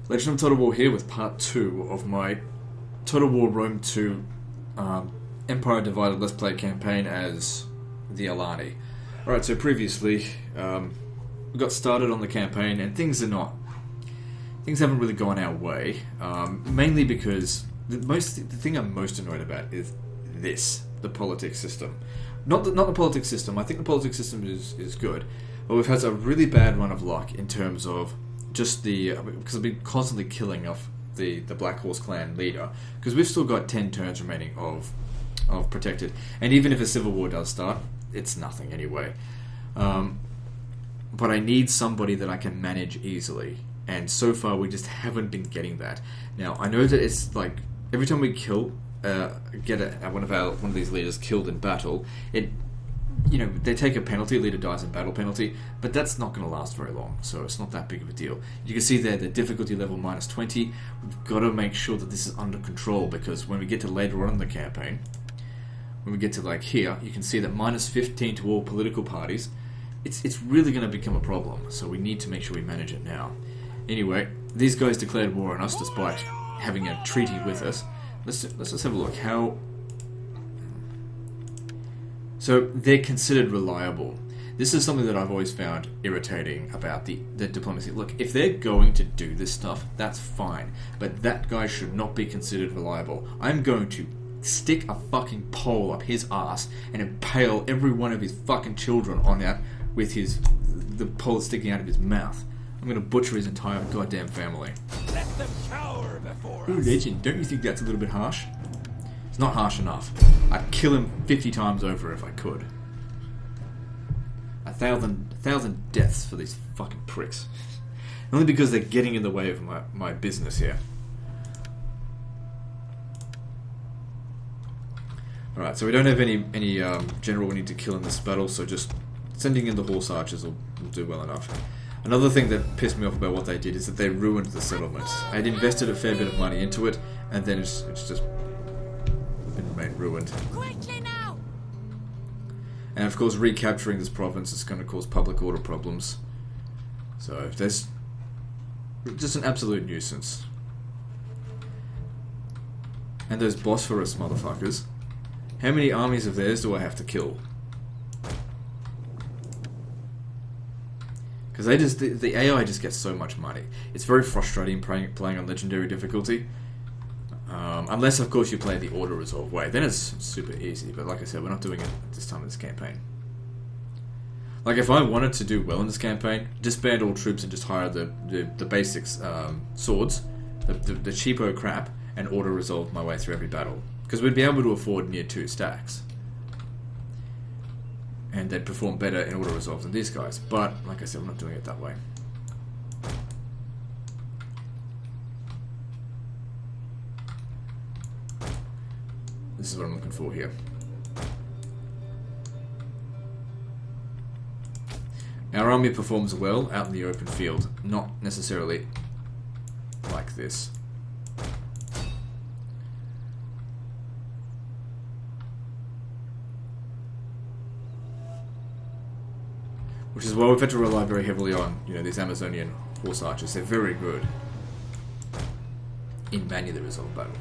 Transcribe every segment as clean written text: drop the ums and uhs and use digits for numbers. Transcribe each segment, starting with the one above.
Legend of Total War here with part 2 of my Total War Rome 2 Empire Divided Let's Play campaign as the Alani. Alright, so previously we got started on the campaign and things haven't really gone our way, mainly because the thing I'm most annoyed about is the politics system. Not the politics system. I think the politics system is good, but we've had a really bad run of luck in terms of just because I've been constantly killing off the Black Horse clan leader, because we've still got 10 turns remaining of protected, and even if a civil war does start, it's nothing anyway. But I need somebody that I can manage easily, and so far we just haven't been getting that. Now I know that it's like every time we get one of these leaders killed in battle, they take a penalty, leader dies in battle penalty, but that's not going to last very long, so it's not that big of a deal. You can see there the difficulty level -20. We've got to make sure that this is under control, because when we get to later on in the campaign, when we get to like here, you can see that -15 to all political parties. It's really going to become a problem, so we need to make sure we manage it now. Anyway, these guys declared war on us despite having a treaty with us. Let's just have a look. So they're considered reliable. This is something that I've always found irritating about the diplomacy. Look, if they're going to do this stuff, that's fine, but that guy should not be considered reliable. I'm going to stick a fucking pole up his ass and impale every one of his fucking children on that with the pole sticking out of his mouth. I'm going to butcher his entire goddamn family. Let them cower before us. Ooh, legend, don't you think that's a little bit harsh? It's not harsh enough. I'd kill him 50 times over if I could. 1,000 deaths for these fucking pricks. Only because they're getting in the way of my business here. Alright, so we don't have any general we need to kill in this battle, so just sending in the horse archers will do well enough. Another thing that pissed me off about what they did is that they ruined the settlements. I'd invested a fair bit of money into it, and then it's just been made ruined. Quickly now! And of course, recapturing this province is going to cause public order problems. So there's just an absolute nuisance. And those Bosphorus motherfuckers. How many armies of theirs do I have to kill? Because the AI just gets so much money. It's very frustrating playing on legendary difficulty. Unless, of course, you play the auto-resolve way. Then it's super easy. But like I said, we're not doing it at this time in this campaign. Like, if I wanted to do well in this campaign, disband all troops and just hire the basics swords, the cheapo crap, and auto-resolve my way through every battle. Because we'd be able to afford near 2 stacks. And they'd perform better in auto-resolve than these guys. But, like I said, we're not doing it that way. This is what I'm looking for here. Our army performs well out in the open field, not necessarily like this. Which is why we've had to rely very heavily on, these Amazonian horse archers. They're very good in manually resolve battle.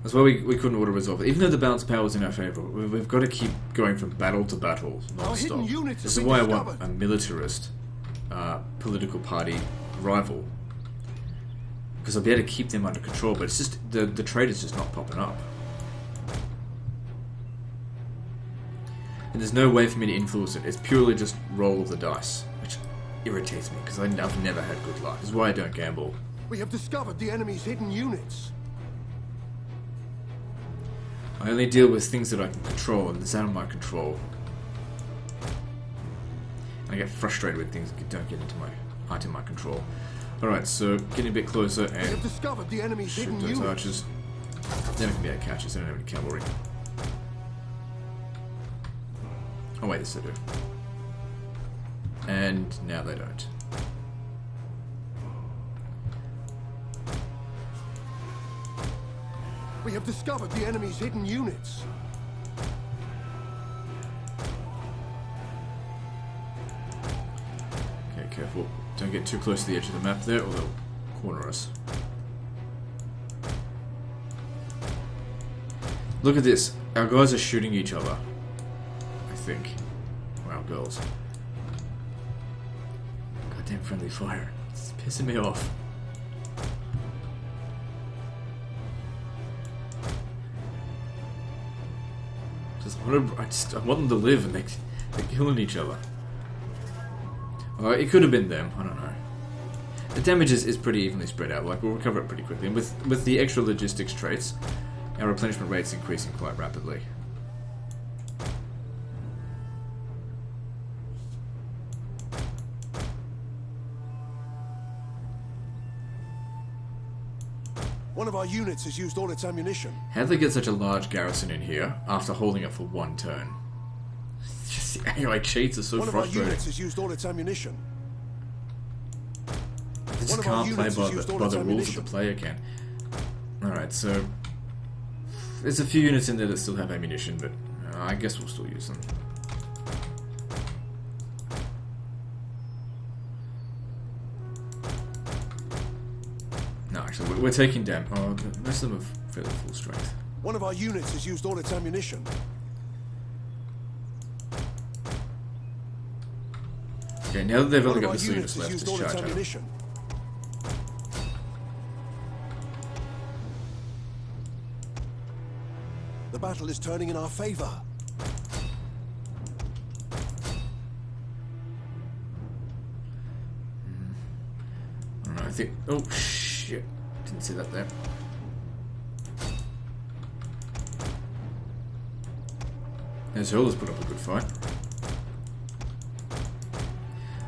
That's why we couldn't auto-resolve it. Even though the balance power was in our favour, we've got to keep going from battle to battle, non-stop. This is why I want a militarist political party rival. Because I'll be able to keep them under control, but it's just, the trade is just not popping up. And there's no way for me to influence it. It's purely just roll of the dice, which irritates me, because I've never had good luck. This is why I don't gamble. We have discovered the enemy's hidden units. I only deal with things that I can control, and it's out of my control. I get frustrated with things that don't get into my control. Alright, so getting a bit closer and we have discovered the enemy's shoot hidden those units. archers. Then I can be able to catch us, they don't have any cavalry. Oh wait, yes they do. And now they don't. We have discovered the enemy's hidden units. Okay, careful. Don't get too close to the edge of the map there, or they'll corner us. Look at this. Our guys are shooting each other. I think. Or our girls. Goddamn friendly fire. It's pissing me off. I want them to live, and they're killing each other. It could have been them. I don't know. The damage is pretty evenly spread out. Like, we'll recover it pretty quickly. And with the extra logistics traits, our replenishment rate's increasing quite rapidly. One of our units has used all its ammunition. How'd they get such a large garrison in here after holding it for one turn? Just the AI cheats are so frustrating. One of our units has used all its ammunition. They just can't play by the rules that the player can. Alright, so there's a few units in there that still have ammunition, but I guess we'll still use them. No, actually, we're taking damage. Oh, most of them are fairly full strength. One of our units has used all its ammunition. Okay, now that they've only got the units left, just charge out. The battle is turning in our favor. I don't know, I think... Oh, shit. Didn't see that there. As Hurlers put up a good fight.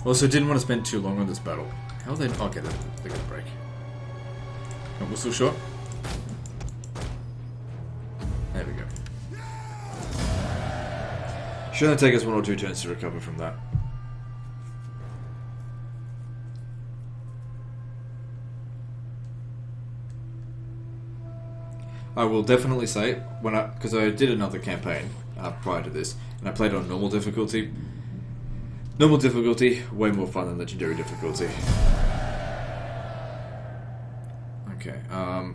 Also, didn't want to spend too long on this battle. How are they... Okay, they're gonna break. Oh, we're still short. There we go. Should only take us 1 or 2 turns to recover from that. I will definitely say, because I did another campaign prior to this, and I played on normal difficulty. Normal difficulty, way more fun than legendary difficulty. Okay,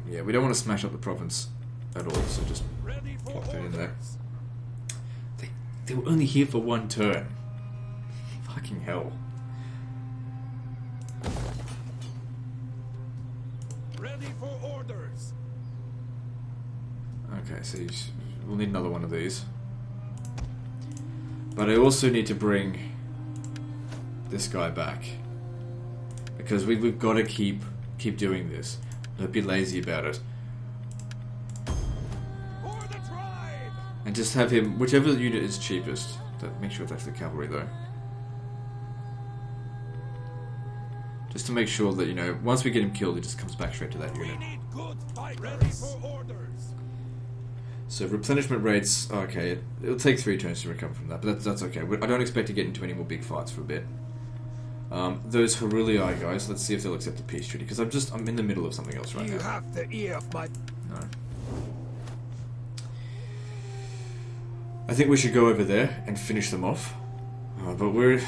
yeah, we don't want to smash up the province at all, so just plop that in there. They were only here for 1 turn. Fucking hell. Ready for orders. Okay, so we'll need another one of these. But I also need to bring this guy back. Because we've got to keep doing this. Don't be lazy about it. For the tribe. And just have him, whichever unit is cheapest. Make sure it's actually cavalry though. Just to make sure that, you know, once we get him killed, he just comes back straight to that unit. We need good fighters. Ready for orders. So replenishment rates, okay, it'll take 3 turns to recover from that, but that's okay. I don't expect to get into any more big fights for a bit. Those Herulii guys, let's see if they'll accept the peace treaty, because I'm in the middle of something else right now. You have the ear of my... No. I think we should go over there and finish them off. But I'm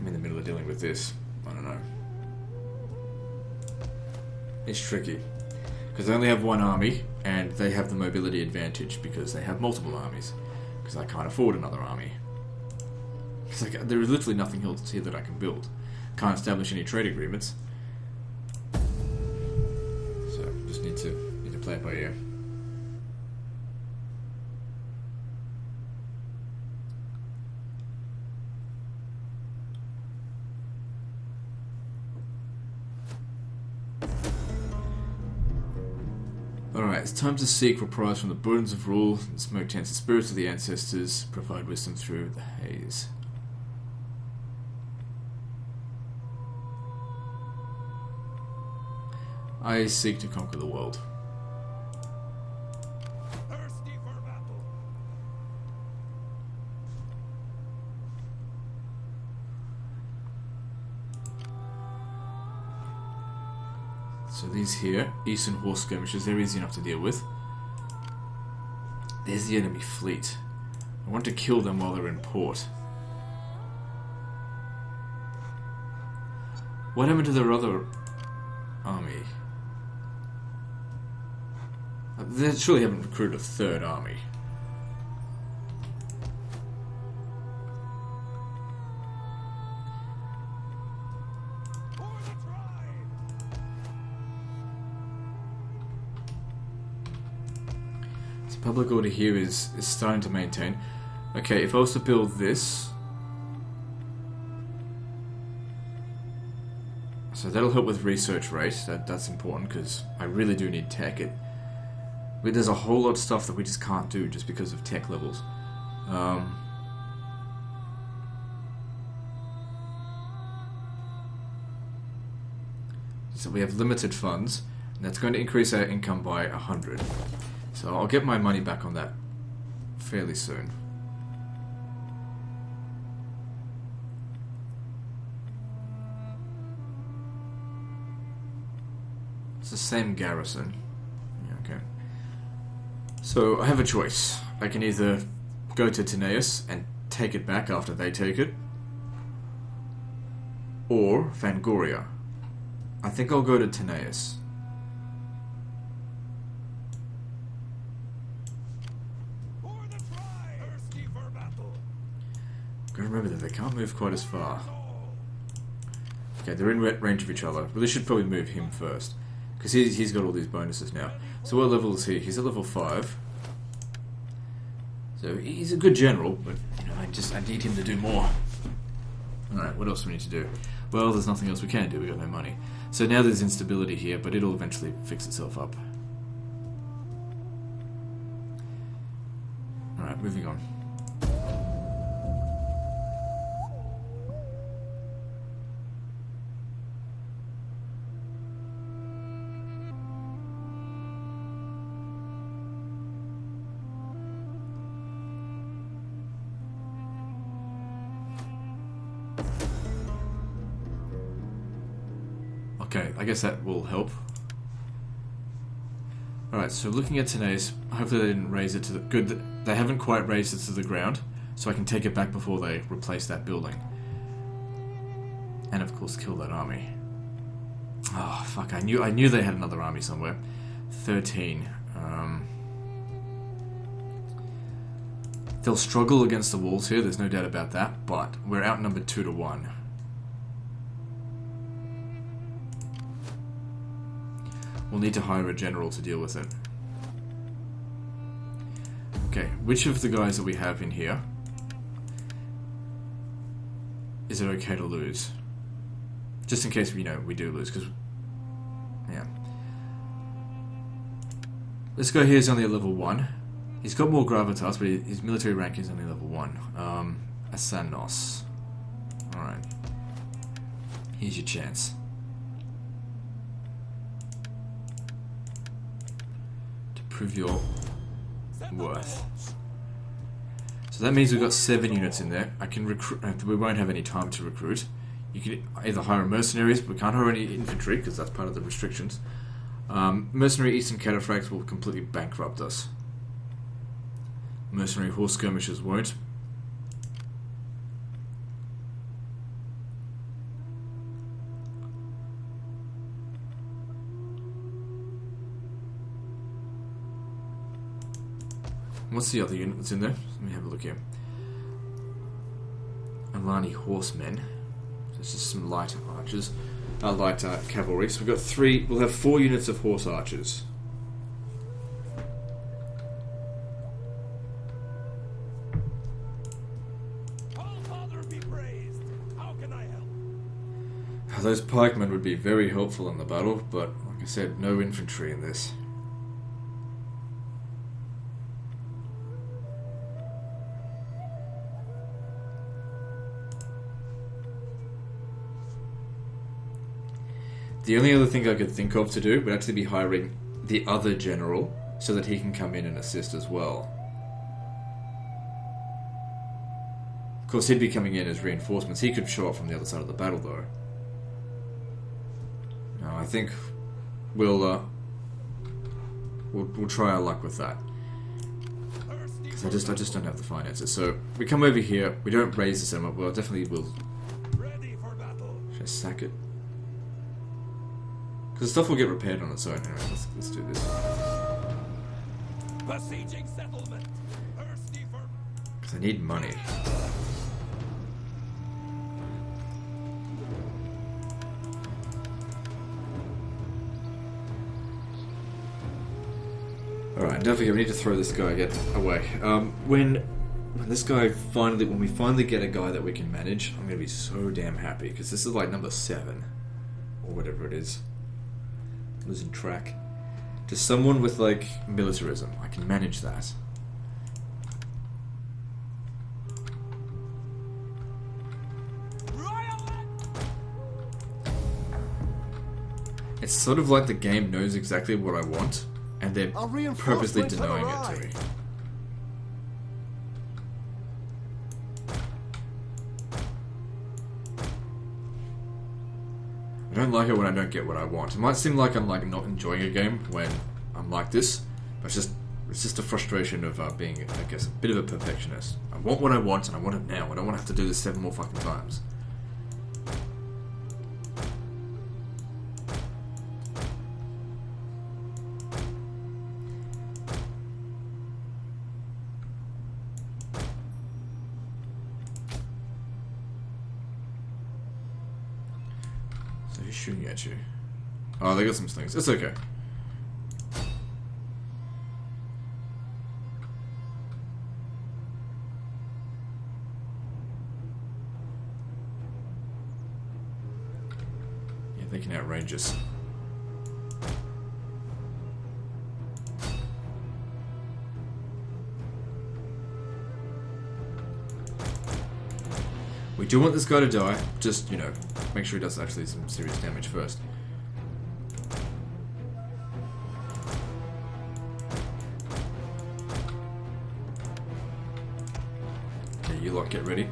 in the middle of dealing with this. I don't know. It's tricky. Because I only have 1 army, and they have the mobility advantage because they have multiple armies. Because I can't afford another army. Because there is literally nothing else here that I can build. Can't establish any trade agreements. So, just need to play it by ear. Alright, it's time to seek reprise from the burdens of rule, the smoke tents the spirits of the ancestors, provide wisdom through the haze. I seek to conquer the world. Thirsty for battle. So these here, Eastern War Skirmishes, they're easy enough to deal with. There's the enemy fleet. I want to kill them while they're in port. What happened to their other army? They surely haven't recruited a third army. For the tribe! So public order here is starting to maintain. Okay, if I was to build this, so that'll help with research rate. That's important because I really do need tech. There's a whole lot of stuff that we just can't do just because of tech levels. So we have limited funds, and that's going to increase our income by 100. So I'll get my money back on that fairly soon. It's the same garrison. Yeah, okay. So I have a choice. I can either go to Tanais and take it back after they take it, or Fangoria. I think I'll go to Tanais. For the tribe! Thirsty for battle! Gotta remember that they can't move quite as far. Okay, they're in range of each other. Well, they should probably move him first, because he's got all these bonuses now. So what level is he? He's at level 5. So he's a good general, but you know, I need him to do more. Alright, what else do we need to do? Well, there's nothing else we can do, we got no money. So now there's instability here, but it'll eventually fix itself up. Alright, moving on. Okay, I guess that will help. Alright, so looking at Tanais, hopefully they didn't raise it to the... Good, they haven't quite raised it to the ground, so I can take it back before they replace that building. And of course kill that army. Oh, fuck, I knew they had another army somewhere. 13. They'll struggle against the walls here, there's no doubt about that, but we're outnumbered 2-1. We'll need to hire a general to deal with it. Okay, which of the guys that we have in here is it okay to lose? Just in case we do lose, because yeah. This guy here is only at level 1. He's got more gravitas, but his military rank is only level 1. Asanos. Alright. Here's your chance. Prove your worth. So that means we've got 7 units in there. I can recruit. We won't have any time to recruit. You can either hire mercenaries, but we can't hire any infantry because that's part of the restrictions. Mercenary Eastern Cataphracts will completely bankrupt us. Mercenary Horse Skirmishes won't. What's the other unit that's in there? Let me have a look here. Alani horsemen. So it's just some light archers. Light cavalry. So we've got 3. We'll have 4 units of horse archers. All Father be praised! How can I help? Those pikemen would be very helpful in the battle, but like I said, no infantry in this. The only other thing I could think of to do would actually be hiring the other general so that he can come in and assist as well. Of course, he'd be coming in as reinforcements. He could show up from the other side of the battle, though. No, I think we'll try our luck with that. Because I just don't have the finances. So we come over here. We don't raise the settlement. Well, definitely will. Ready for battle! Should I sack it? Because stuff will get repaired on its own. Anyway, let's do this. Besieging settlement. Thirsty for Because I need money. Alright, don't forget, we need to throw this guy away. When we finally get a guy that we can manage, I'm gonna be so damn happy, because this is like number 7. Or whatever it is. Losing track. Just someone with, like, militarism. I can manage that. It's sort of like the game knows exactly what I want, and they're Our purposely reinforcements have denying it to me. arrived. I don't like it when I don't get what I want. It might seem like I'm like not enjoying a game when I'm like this, but it's just a frustration of being, I guess, a bit of a perfectionist. I want what I want, and I want it now. I don't want to have to do this 7 more fucking times. So he's shooting at you. Oh, they got some slings. It's okay. Yeah, they can outrange us. We do want this guy to die, just, you know, make sure he does actually some serious damage first. Okay, you lot get ready.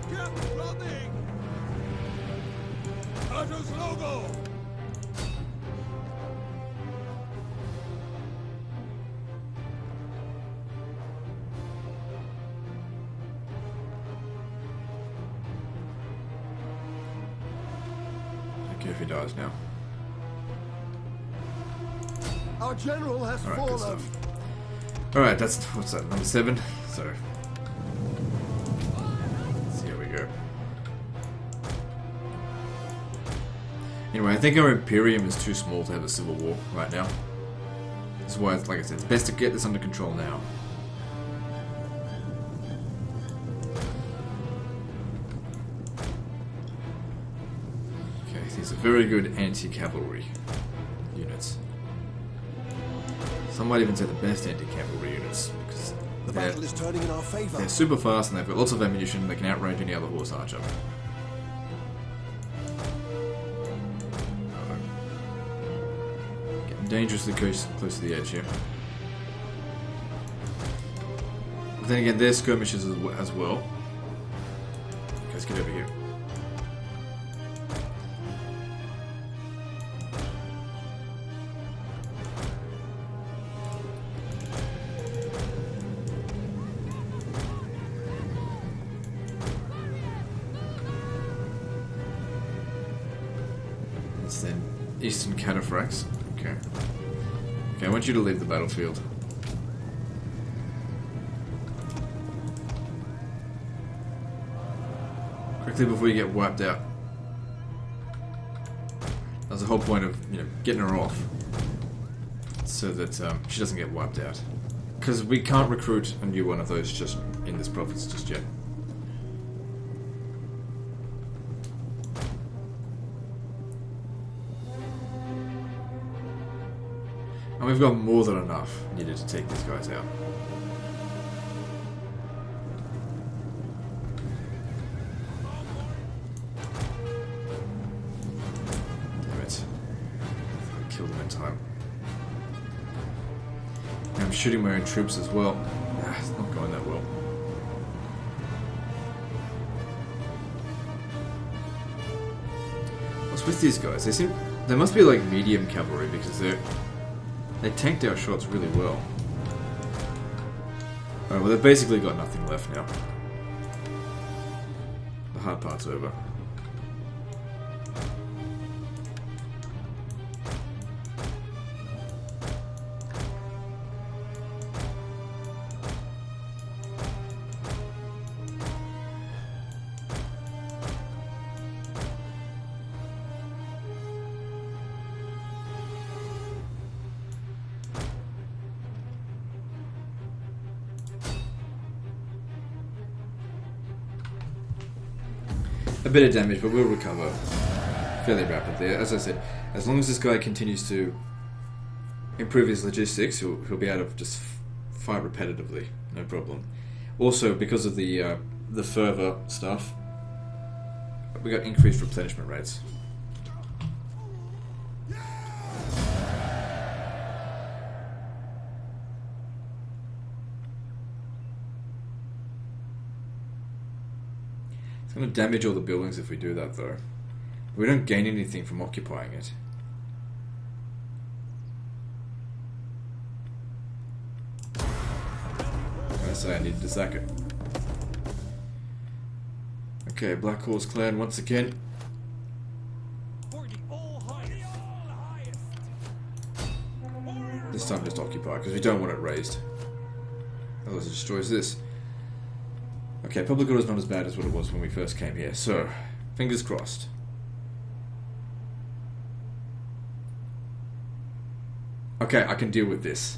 Get running. Autos logo. Okay, if he dies now. Our general has Alright, good fallen. stuff. Alright, that's, what's that, number 7? So, let's see how we go. Anyway, I think our Imperium is too small to have a civil war right now. That's why, like I said, it's best to get this under control now. Okay, these are very good anti-cavalry units. Some might even say the best anti-cavalry units, because The they're, battle is turning in our favor. they're super fast and they've got lots of ammunition. They can outrange any other horse archer. Getting dangerously close to the edge here. But then again, there's skirmishes as well. Guys, get over here. It's then Eastern Cataphracts. Okay. Okay, I want you to leave the battlefield. Quickly before you get wiped out. That's the whole point of, you know, getting her off. So that she doesn't get wiped out. Because we can't recruit a new one of those just in this province just yet. And we've got more than enough needed to take these guys out. Damn it. I killed them in time. And I'm shooting my own troops as well. Ah, it's not going that well. What's with these guys? They must be like medium cavalry because they tanked our shots really well. Alright, well they've basically got nothing left now. hard part's over. A bit of damage, but we'll recover fairly rapidly. As I said, as long as this guy continues to improve his logistics, he'll be able to just fight repetitively, no problem. Also, because of the fervor stuff, we got increased replenishment rates. It's going to damage all the buildings if we do that, though. We don't gain anything from occupying it. I say I needed to sack it. Okay, Black Horse Clan once again. This time just occupy, because we don't want it raised. Otherwise it destroys this. Okay, public order is not as bad as what it was when we first came here, so fingers crossed. Okay, I can deal with this.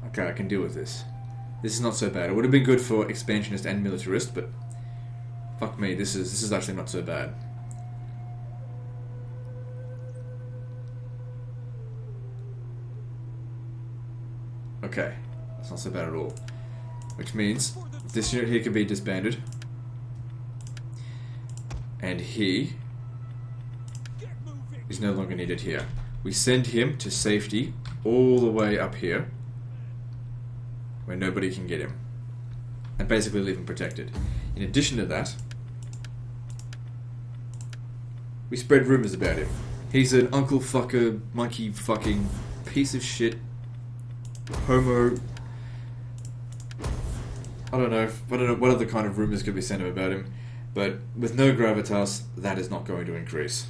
Okay, I can deal with this. This is not so bad. It would have been good for expansionist and militarist, but fuck me, this is actually not so bad. Okay, that's not so bad at all. Which means this unit here can be disbanded. And he is no longer needed here. We send him to safety all the way up here, where nobody can get him. And basically leave him protected. In addition to that, we spread rumors about him. He's an uncle fucker, monkey fucking piece of shit, homo. I don't know what other kind of rumors could be sent about him, but with no gravitas, that is not going to increase.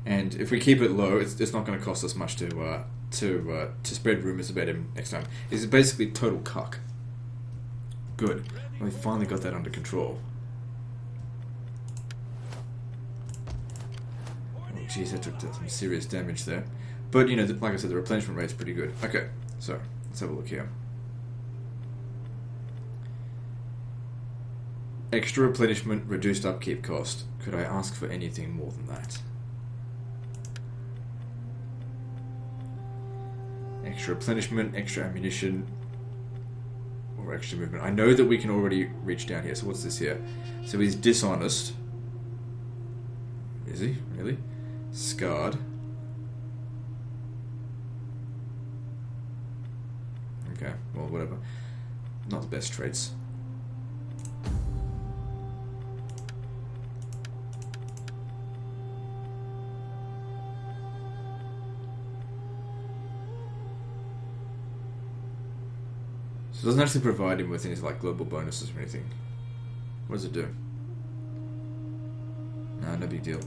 And if we keep it low, it's not going to cost us much to spread rumors about him next time. He's basically total cuck. Good. We finally got that under control. Oh jeez, that took some serious damage there. But you know, like I said, the replenishment rate's pretty good. Okay, so let's have a look here. Extra replenishment, reduced upkeep cost. Could I ask for anything more than that? Extra replenishment, extra ammunition, or extra movement. I know that we can already reach down here, so what's this here? So he's dishonest. Is he? Really? Scarred. Okay, well, whatever. Not the best traits. So it doesn't actually provide him with any like global bonuses or anything. What does it do? Nah, no big deal.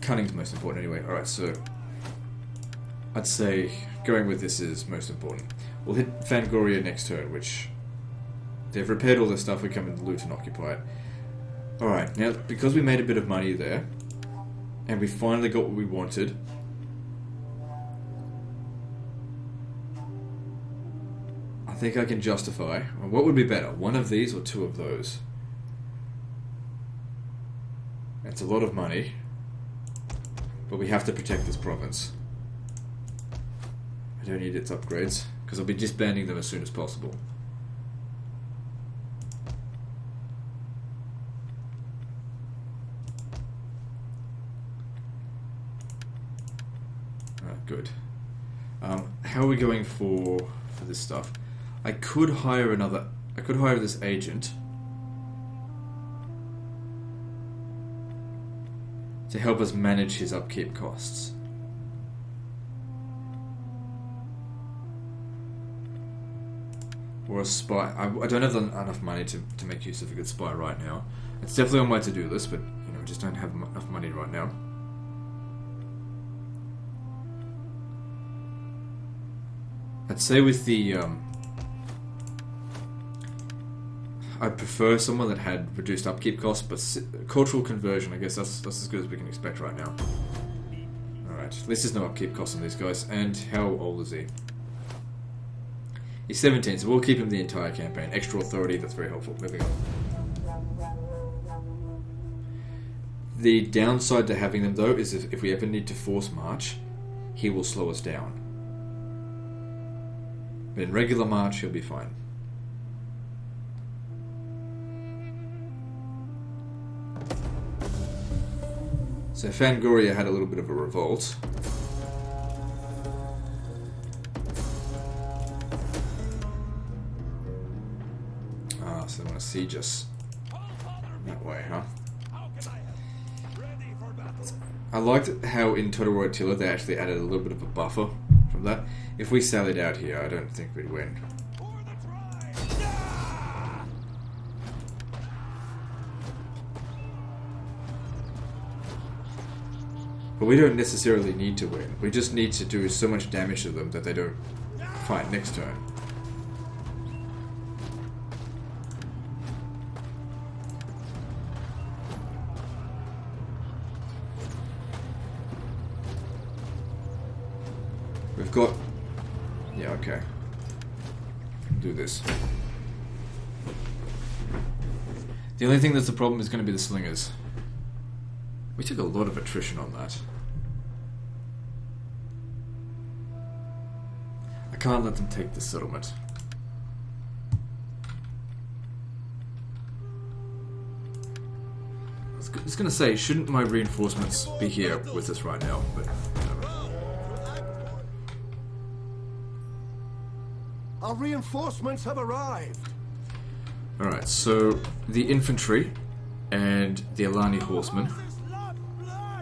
Cunning's most important anyway. Alright, so I'd say going with this is most important. We'll hit Fangoria next turn, which they've repaired all their stuff, we come and loot and occupy it. Alright, now because we made a bit of money there, and we finally got what we wanted, I think I can justify, what would be better, one of these or two of those? That's a lot of money, but we have to protect this province. I don't need its upgrades, because I'll be disbanding them as soon as possible. Good. How are we going for this stuff? I could hire this agent to help us manage his upkeep costs. Or a spy. I don't have enough money to make use of a good spy right now. It's definitely on my to-do list, but you know, I just don't have enough money right now. I'd say with the I'd prefer someone that had reduced upkeep costs, but cultural conversion, I guess that's as good as we can expect right now. Alright, at least there's no upkeep costs on these guys. And how old is he? He's 17, so we'll keep him the entire campaign. Extra authority, that's very helpful. Moving on. The downside to having them, though, is if we ever need to force march, he will slow us down. But in regular march, he'll be fine. So Fangoria had a little bit of a revolt. So they want to siege us that way, huh? I liked how in Total War Attila they actually added a little bit of a buffer from that. If we sallied out here, I don't think we'd win. But we don't necessarily need to win. We just need to do so much damage to them that they don't fight next turn. We've got... Yeah, okay. Do this. The only thing that's the problem is going to be the slingers. We took a lot of attrition on that. I can't let them take this settlement. I was going to say, shouldn't my reinforcements be here with us right now? But Our reinforcements have arrived. alright, so the infantry and the Alani horsemen,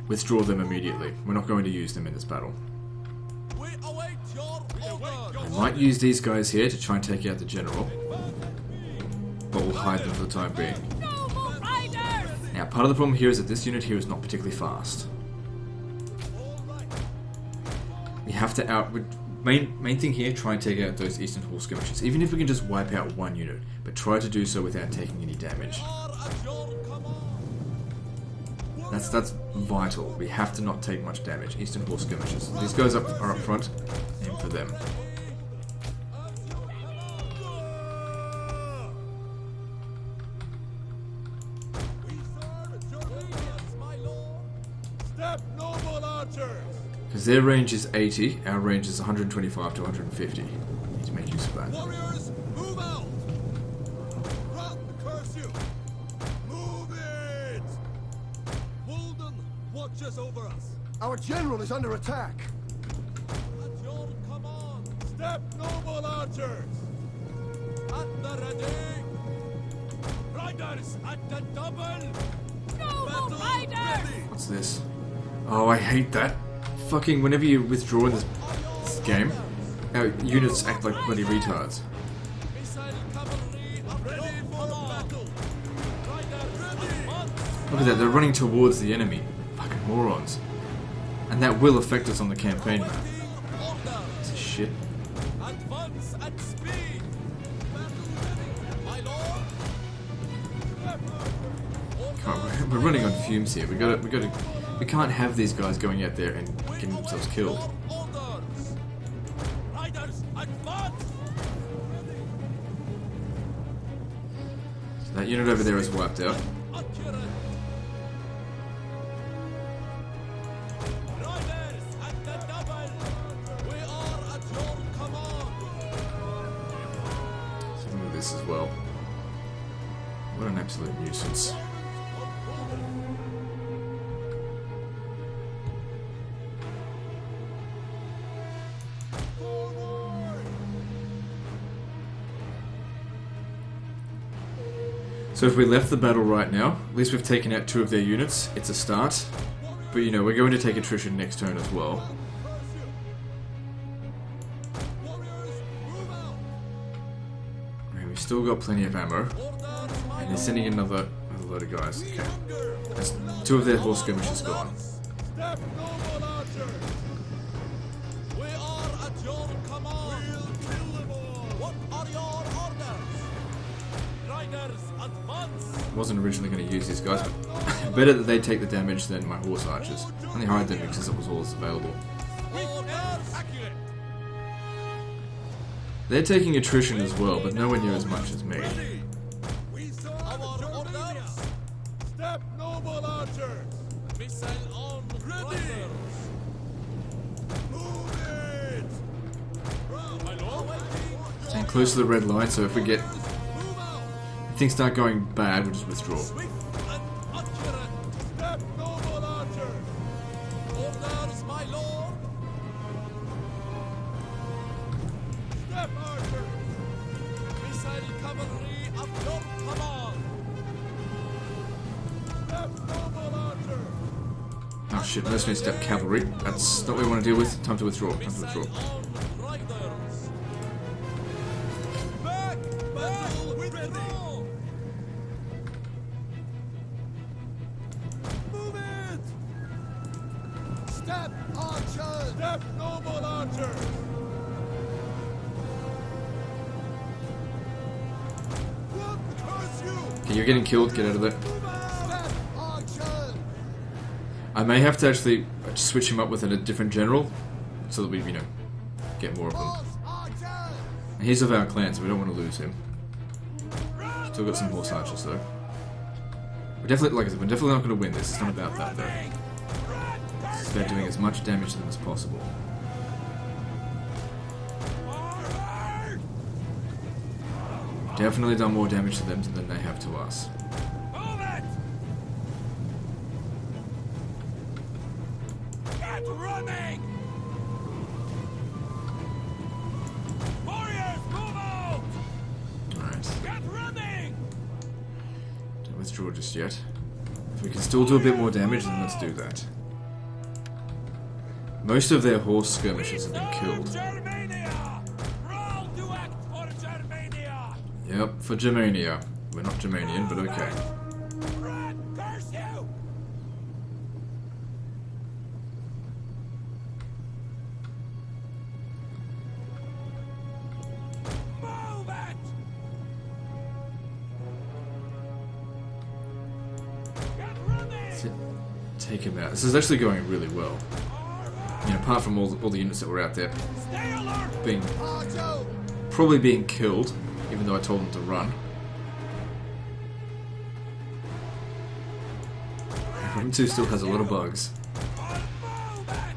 withdraw them immediately. We're not going to use them in this battle. I might use these guys here to try and take out the general, but we'll hide them for the time being. Now, part of the problem here is that this unit here is not particularly fast. We have to main thing here, try and take out those eastern War Skirmishes. Even if we can just wipe out one unit, but try to do so without taking any damage. That's vital. We have to not take much damage. Eastern War Skirmishes. These guys are up front. Aim for them. Because their range is 80, our range is 125 to 150. We need to make use of that. Warriors, move out! Rat, curse you! Move it! Walden watches over us. Our general is under attack. At your command, step noble archers! At the ready! Riders at the double! Noble riders! What's this? Oh, I hate that. Fucking whenever you withdraw in this game, our units act like bloody retards. Missile cavalry ready for battle! Riders ready! Look at that, they're running towards the enemy. Fucking morons. And that will affect us on the campaign map. This is shit. Advance at speed! Battle ready! My lord! God, we're running on fumes here. We can't have these guys going out there and getting themselves killed. Orders! Riders, advance! So that unit over there is wiped out. Accurate! Riders at the double! We are at your command! So look at this as well. What an absolute nuisance. So if we left the battle right now, at least we've taken out 2 of their units. It's a start. But you know, we're going to take attrition next turn as well. Warriors, move out! still got plenty of ammo. And they're sending another load of guys. Okay. That's 2 of their horse skirmishes gone. Step noble archer! We are at your command! We'll kill them all! What are your orders? Riders, advance! Wasn't originally going to use these guys, but better that they take the damage than my horse archers. Only hired them because it was all that's available. Orders! Accurate! They're taking attrition as well, but nowhere near as much as me. We saw our orders! Step noble archer! Missile on ready! Move it! My lord? Staying close to the red line, so if we get Move out! if things start going bad, we'll just withdraw. Swift and accurate! Step noble archer! Orders, my lord! Step archer! Missile cavalry of your command! Step noble archer! Oh shit, mercenary step cavalry. That's not what we want to deal with. Time to withdraw. Time to withdraw. On riders! Back! Battle withdraw! Move it! Step, archers! Step noble archer! What curse you? Okay, you're getting killed. Get out of there. Step, archers! I may have to actually switch him up with a different general, so that we, get more of them. Horse archers! And he's of our clan, so we don't want to lose him. Still got some horse archers though. We're definitely, like I said, we're definitely not going to win this. It's not about that though. It's about doing as much damage to them as possible. Definitely done more damage to them than they have to us. Move it! Get running! Warriors, move out! Alright. Get running! Don't withdraw just yet. If we can still do a bit more damage, then let's do that. Most of their horse skirmishes have been killed. Germania! Roll to act for Germania! Yep, for Germania. We're not Germanian, but okay. Red, curse you! Move it! Get running! Take him out. This is actually going really well. Apart from all the units that were out there Stay alert! being Archer! probably being killed, even though I told them to run. Room 2 still has a lot of bugs. Move it!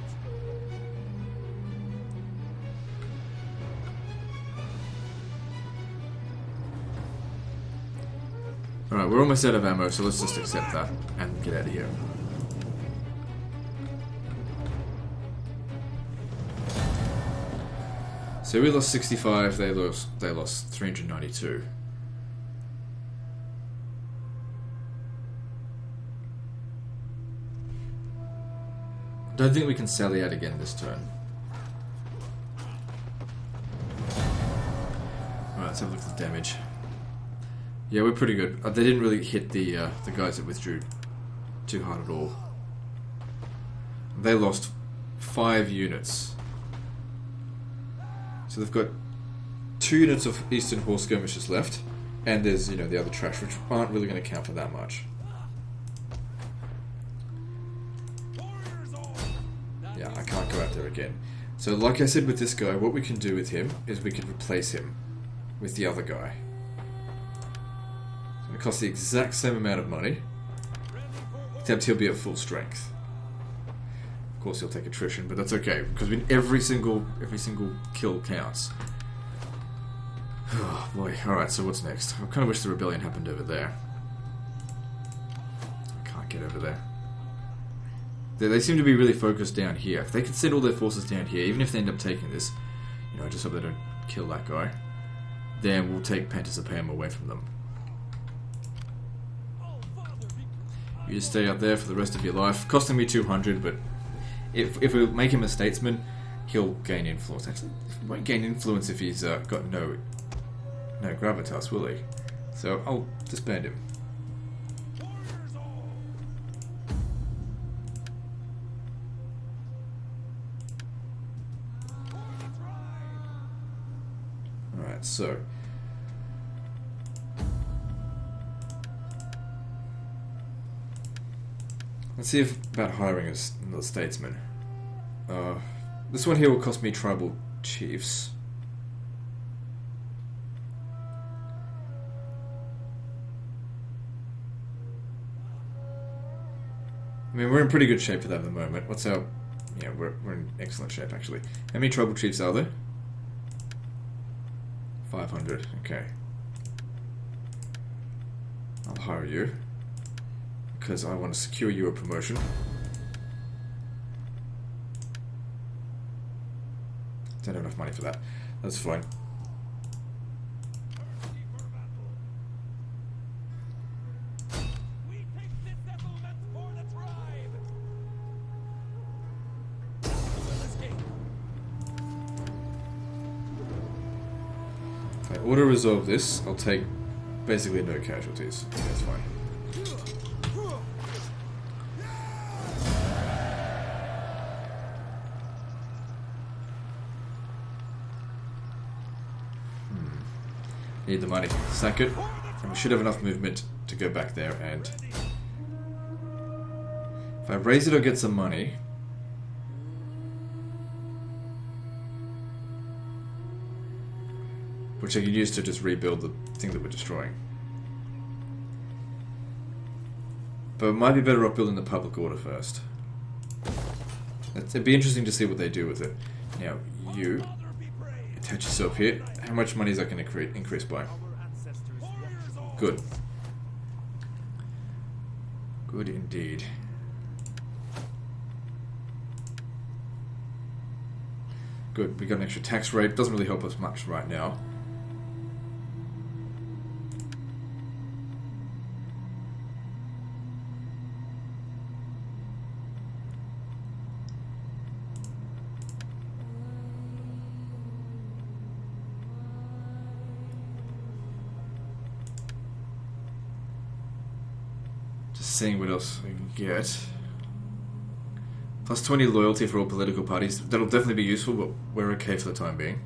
Alright, we're almost out of ammo, so let's just accept that and get out of here. So we lost 65, they lost 392. Don't think we can sally out again this turn. Alright, let's have a look at the damage. Yeah, we're pretty good. They didn't really hit the guys that withdrew too hard at all. They lost 5 units. So they've got 2 units of Eastern Horse Skirmishes left, and there's, the other trash, which aren't really going to count for that much. Yeah, I can't go out there again. So like I said with this guy, what we can do with him is we can replace him with the other guy. It's going to cost the exact same amount of money, except he'll be at full strength. Of course he'll take attrition, but that's okay, because every single kill counts. Oh boy, alright, so what's next? I kind of wish the rebellion happened over there. I can't get over there. They seem to be really focused down here. If they could send all their forces down here, even if they end up taking this, I just hope they don't kill that guy, then we'll take Pantisipam away from them. You just stay up there for the rest of your life. Costing me 200, but if we make him a statesman, he'll gain influence. Actually, he won't gain influence if he's got no no gravitas, will he? So I'll disband him. Alright, so let's see if about hiring another statesman. This one here will cost me tribal chiefs. I mean, we're in pretty good shape for that at the moment. What's our... Yeah, we're in excellent shape, actually. How many tribal chiefs are there? 500, okay. I'll hire you. Because I want to secure you a promotion. Don't have enough money for that. That's fine. If I auto-resolve this, I'll take basically no casualties. That's fine. Need the money. Sack it. And we should have enough movement to go back there and... If I raise it, I'll get some money. Which I can use to just rebuild the thing that we're destroying. But it might be better off building the public order first. It'd be interesting to see what they do with it. Now, you... attach yourself here. How much money is that going to increase by? Good. Good indeed. Good, we got an extra tax rate. Doesn't really help us much right now. Seeing what else we can get. Plus 20 loyalty for all political parties. That'll definitely be useful, but we're okay for the time being.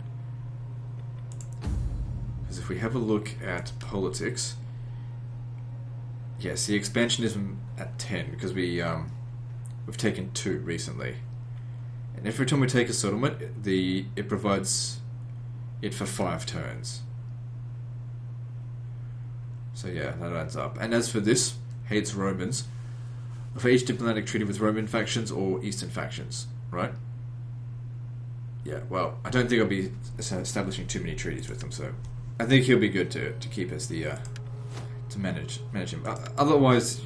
Because if we have a look at politics... Yes, the expansionism at 10, because we've taken 2 recently. And every time we take a settlement, it provides it for 5 turns. So yeah, that adds up. And as for this... hates Romans for each diplomatic treaty with Roman factions or Eastern factions, right? Yeah, well, I don't think I'll be establishing too many treaties with them, so I think he'll be good to keep as the to manage him. Otherwise,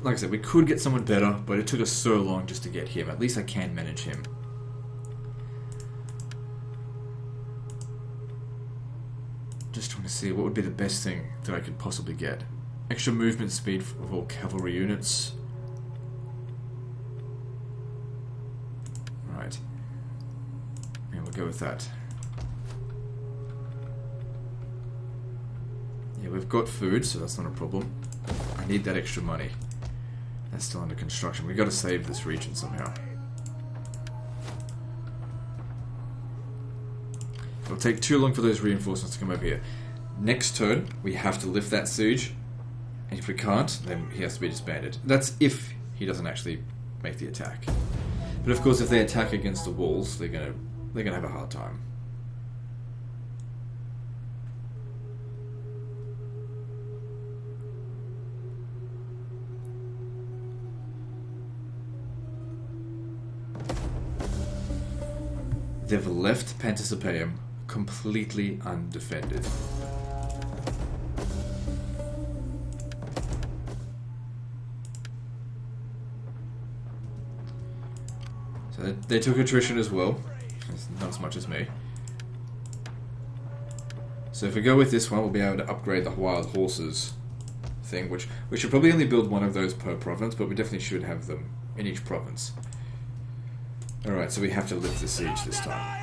like I said, we could get someone better, but it took us so long just to get him. At least I can manage him. Just trying to see what would be the best thing that I could possibly get. Extra movement speed of all cavalry units. Right. Yeah, we'll go with that. Yeah, we've got food, so that's not a problem. I need that extra money. That's still under construction. We've got to save this region somehow. It'll take too long for those reinforcements to come over here. Next turn, we have to lift that siege. And if we can't, then he has to be disbanded. That's if he doesn't actually make the attack. But of course, if they attack against the walls, they're gonna have a hard time. They've left Panticipaeum completely undefended. So they took attrition as well, not as much as me. So if we go with this one, we'll be able to upgrade the wild horses thing, which we should probably only build one of those per province, but we definitely should have them in each province. Alright, so we have to lift the siege this time.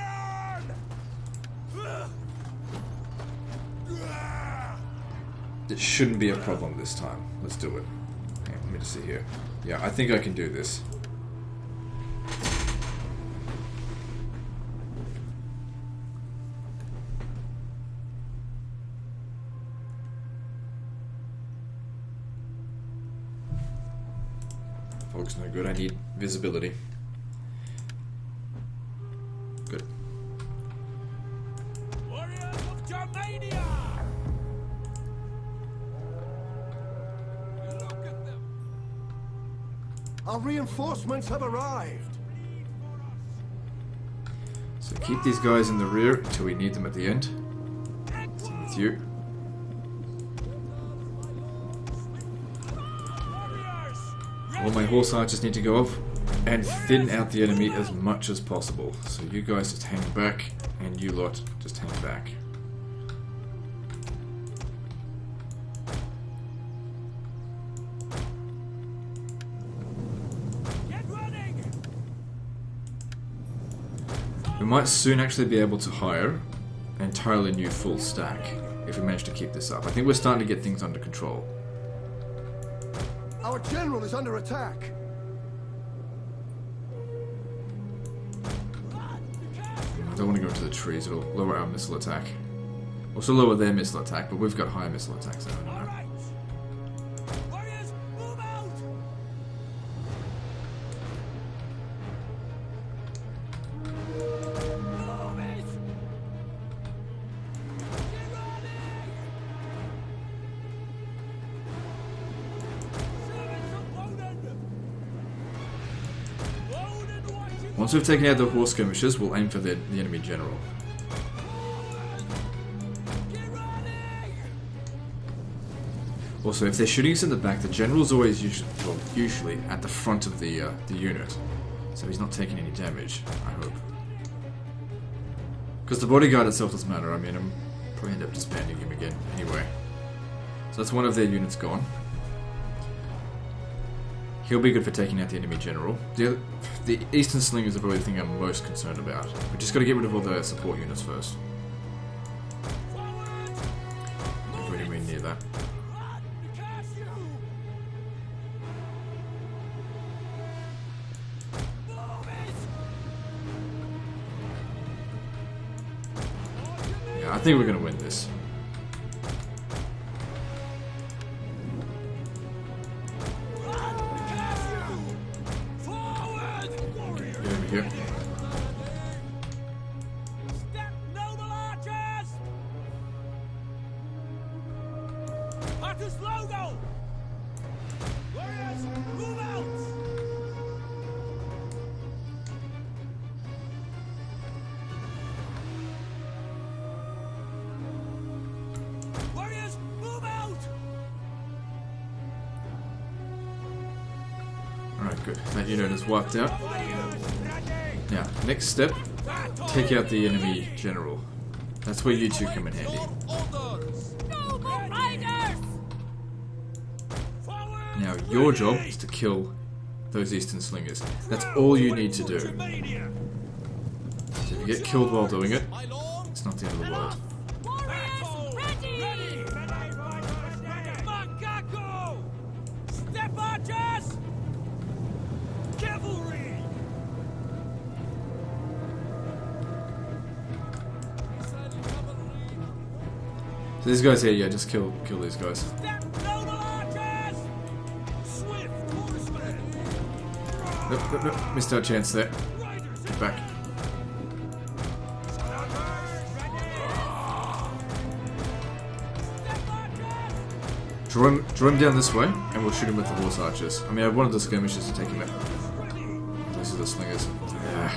it shouldn't be a problem this time. Let's do it. Hang on, let me just see here. Yeah, I think I can do this. Fog's no good. I need visibility. Good. Warriors of Germania! Look at them! Our reinforcements have arrived. So keep these guys in the rear until we need them at the end. Same with you. All my horse archers need to go off and thin out the enemy as much as possible. So you guys just hang back, and you lot just hang back. Get running! We might soon actually be able to hire an entirely new full stack if we manage to keep this up. I think we're starting to get things under control. Our general is under attack. I don't want to go into the trees, it'll lower our missile attack. Also lower their missile attack, but we've got higher missile attacks now. All right! Warriors, move out! Move it! Get running! Servants of Woden! Woden watching! Once we've taken out the War Skirmishes, we'll aim for the enemy general. Get running! Also, if they're shooting us in the back, the general's always usually at the front of the unit, so he's not taking any damage, I hope. Because the bodyguard itself doesn't matter, I mean, I'm probably end up disbanding him again anyway. So that's one of their units gone. He'll be good for taking out the enemy general. The Eastern Slingers are probably the thing I'm most concerned about. We just got to get rid of all the support units first. Not really anywhere near that. Run! Curse you! Move it! Yeah, I think we're going to win this. Run! Curse you! Forward! Get over here. Step, noble archers! Artus logo! Warriors, move out! Warriors, move out! Alright, good. That unit is wiped out. Warriors, ready! Now, next step, Battle! take out the enemy general. That's where you two come in handy. Orders! Noble riders! Forward! Now, your job is to kill those Eastern Slingers. That's all you need to do. So if you get killed while doing it, My lord! it's not the end of the world. Warriors ready! Macaco! Step archers! Cavalry! So these guys here, yeah, just kill these guys. Step noble archers! Swift horsemen! Nope, missed our chance there. Riders Get back. Step archers! Draw him down this way, and we'll shoot him with the horse archers. I mean, I have one of the skirmishes to take him out. Those are the slingers. Ah.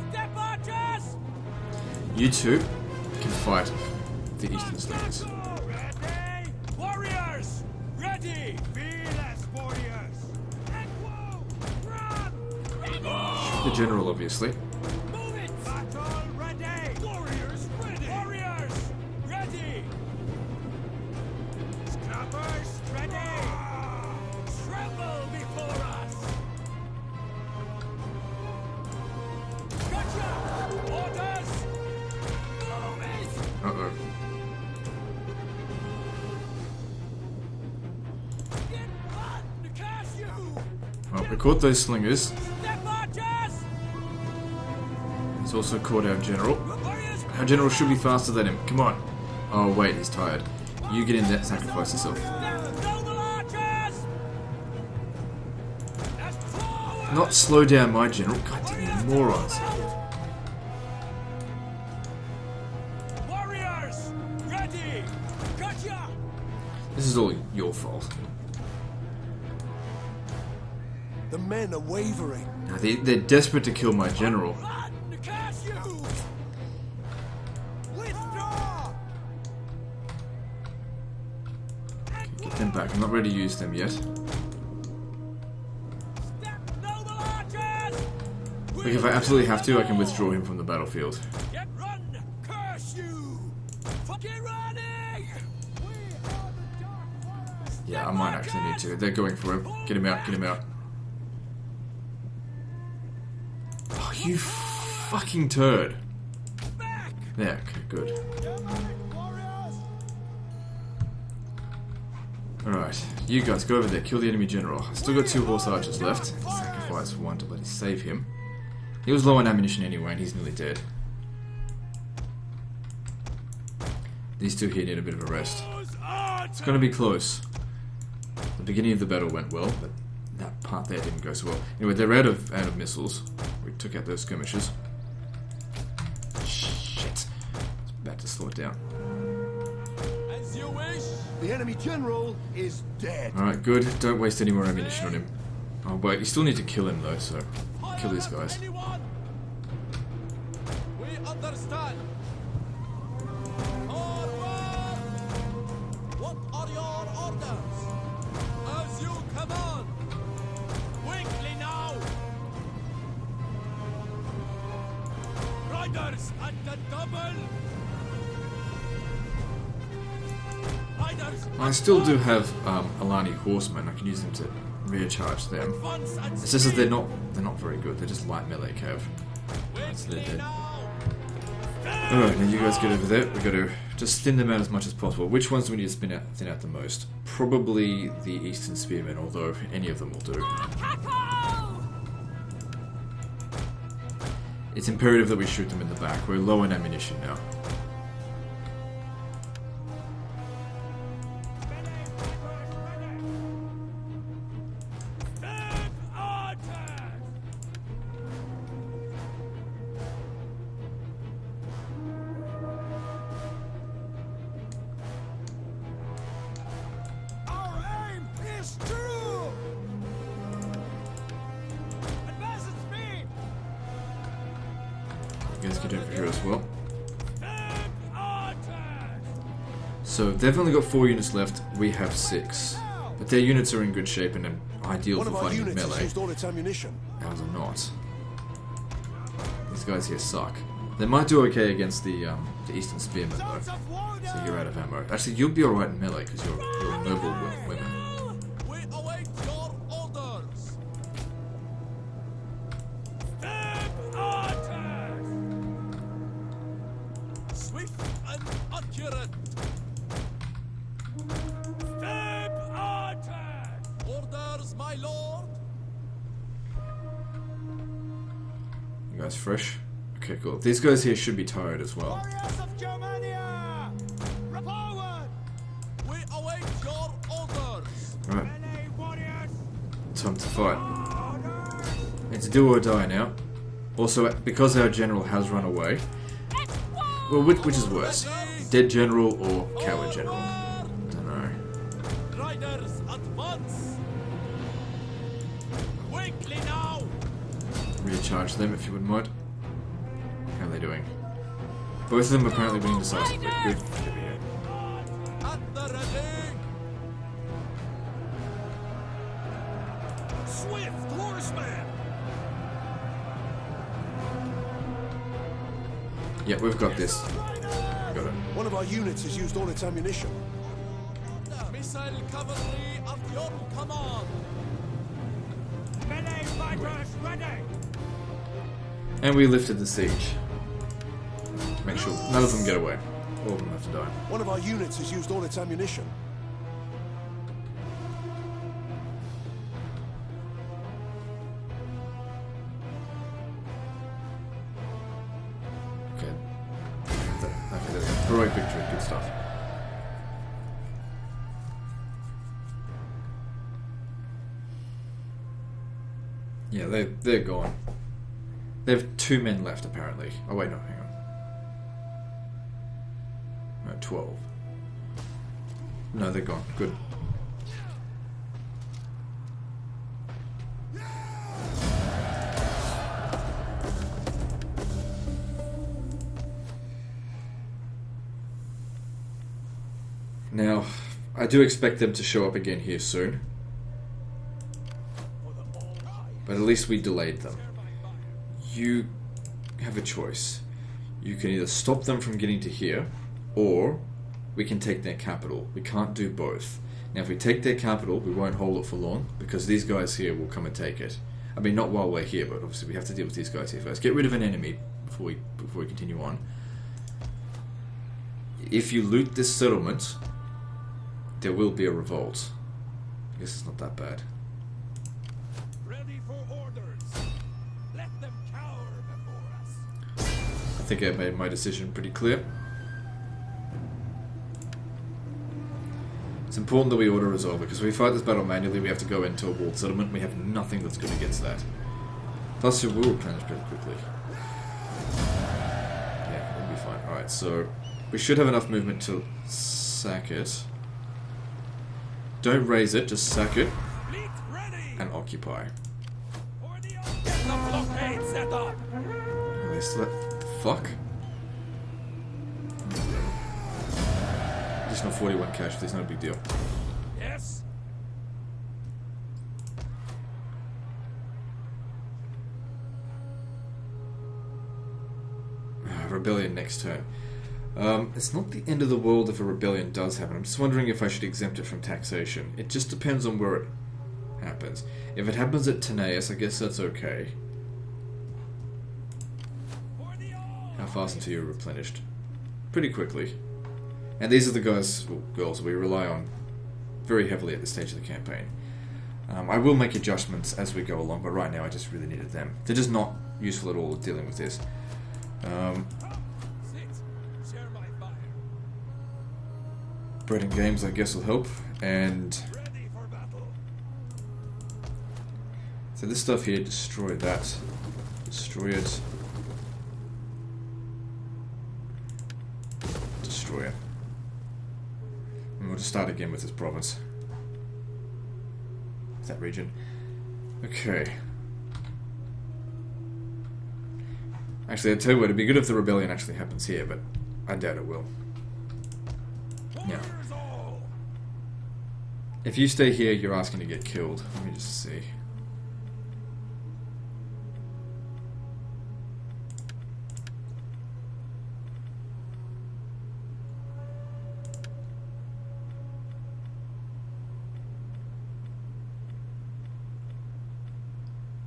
Step archers! You two can fight the Eastern Slingers. Ready! Warriors! Ready! Fearless warriors! Equo! Run! The general, obviously. Move it! Battle ready! Warriors ready! Warriors ready! Scrappers ready! Tremble before us! Gotcha! Orders! Move it! Uh-oh. we caught those slingers. Step marchers! He's also caught our general. Warriors! Our general should be faster than him. Come on. Oh wait, he's tired. You get in there, sacrifice yourself. Noble archers! That's forward! Not slow down my general. God damn, morons. Warriors! Ready! Gotcha! This is all your fault. The men are wavering. Now, they're desperate to kill my general. Run! Curse you! Withdraw! Get them back. I'm not ready to use them yet. Step, noble archers! Look, if I absolutely have to, I can withdraw him from the battlefield. Get run! Curse you! Get running! Yeah, I might actually need to. They're going for him. Get him out, get him out. Oh, you fucking turd. Back! Yeah, okay, good. Alright, you guys go over there, kill the enemy general. I've still got 2 horse archers left. Sacrifice one to let me save him. He was low on ammunition anyway, and he's nearly dead. These 2 here need a bit of a rest. It's gonna be close. The beginning of the battle went well, but that part there didn't go so well. Anyway, they're out of missiles. We took out those skirmishes. Shit. It's about to slow it down. As you wish. The enemy general is dead. Alright, good. Don't waste any more ammunition on him. Oh wait, you still need to kill him though, so kill these guys. Anyone? We understand. Forward! What are your orders? As you command. Quickly now! Riders at the double! Riders! I still do have Alani horsemen. I can use them to recharge them. Advance and It's just that they're not very good. They're just light melee cav. So they're dead. Alright, now you guys get over there. We've got to just thin them out as much as possible. Which ones do we need to thin out the most? Probably the Eastern Spearmen, although any of them will do. Tackle! It's imperative that we shoot them in the back. We're low on ammunition now. Our aim is true. Advance at speed! You guys get over here as well. Step archers! So they've only got 4 units left. We have 6. But their units are in good shape and ideal One for of our fighting with units has melee. used all its ammunition. Ours are not. These guys here suck. They might do okay against the Eastern Spearmen though. So you're out of ammo. Actually, you'll be alright in melee because you're noble women. We await your orders. Step archers! Swift and accurate. Step archers! Orders, my lord. You guys fresh? Okay, cool. These guys here should be tired as well. Warriors of Germania! Forward! We await your orders. Alright, Melee warriors! time to fight. It's do or die now. Also, because our general has run away, well, which is worse? Dead general or coward general? Don't know. Riders, advance. Quickly now! Recharge them if you wouldn't mind. How are they doing? Both of them apparently winning decisively. Good. Good to hear. At the ready. Swift horseman! Yeah, we've got this. Got it. One of our units has used all its ammunition. Missile cavalry at your command. Melee fighters ready! And we lifted the siege. Make sure none of them get away. All of them have to die. One of our units has used all its ammunition. Yeah, they're gone. They have 2 men left, apparently. Oh, wait, no, hang on. No, 12. No, they're gone. Good. Now, I do expect them to show up again here soon. But at least we delayed them. You have a choice. You can either stop them from getting to here, or we can take their capital. We can't do both. Now, if we take their capital, we won't hold it for long, because these guys here will come and take it. I mean, not while we're here, but obviously we have to deal with these guys here first. Get rid of an enemy before we continue on. If you loot this settlement, there will be a revolt. I guess it's not that bad. Ready for orders. Let them cower before us. I think I made my decision pretty clear. It's important that we auto-resolve it, because if we fight this battle manually, we have to go into a walled settlement. We have nothing that's good against that. Plus, it will replenish pretty quickly. Yeah, we'll be fine. Alright, so we should have enough movement to sack it. Don't raise it, just sack it Fleet ready. and occupy. For the get the blockade set up. Are they still fuck? Additional 41 casualties, no big deal. Yes. Rebellion next turn. It's not the end of the world if a rebellion does happen. I'm just wondering if I should exempt it from taxation. It just depends on where it happens. If it happens at Tanais, I guess that's okay. How fast until you're replenished? Pretty quickly. And these are the guys, well, girls, we rely on very heavily at this stage of the campaign. I will make adjustments as we go along, but right now I just really needed them. They're just not useful at all dealing with this. Share my fire. Bread and games, I guess, will help. And Ready for battle. so this stuff here, destroy that. Destroy it. Destroy it. And we'll just start again with this province. That region. Okay. Actually, I'll tell you what, it'd be good if the rebellion actually happens here, but I doubt it will. Yeah. Orders all. If you stay here, you're asking to get killed. Let me just see.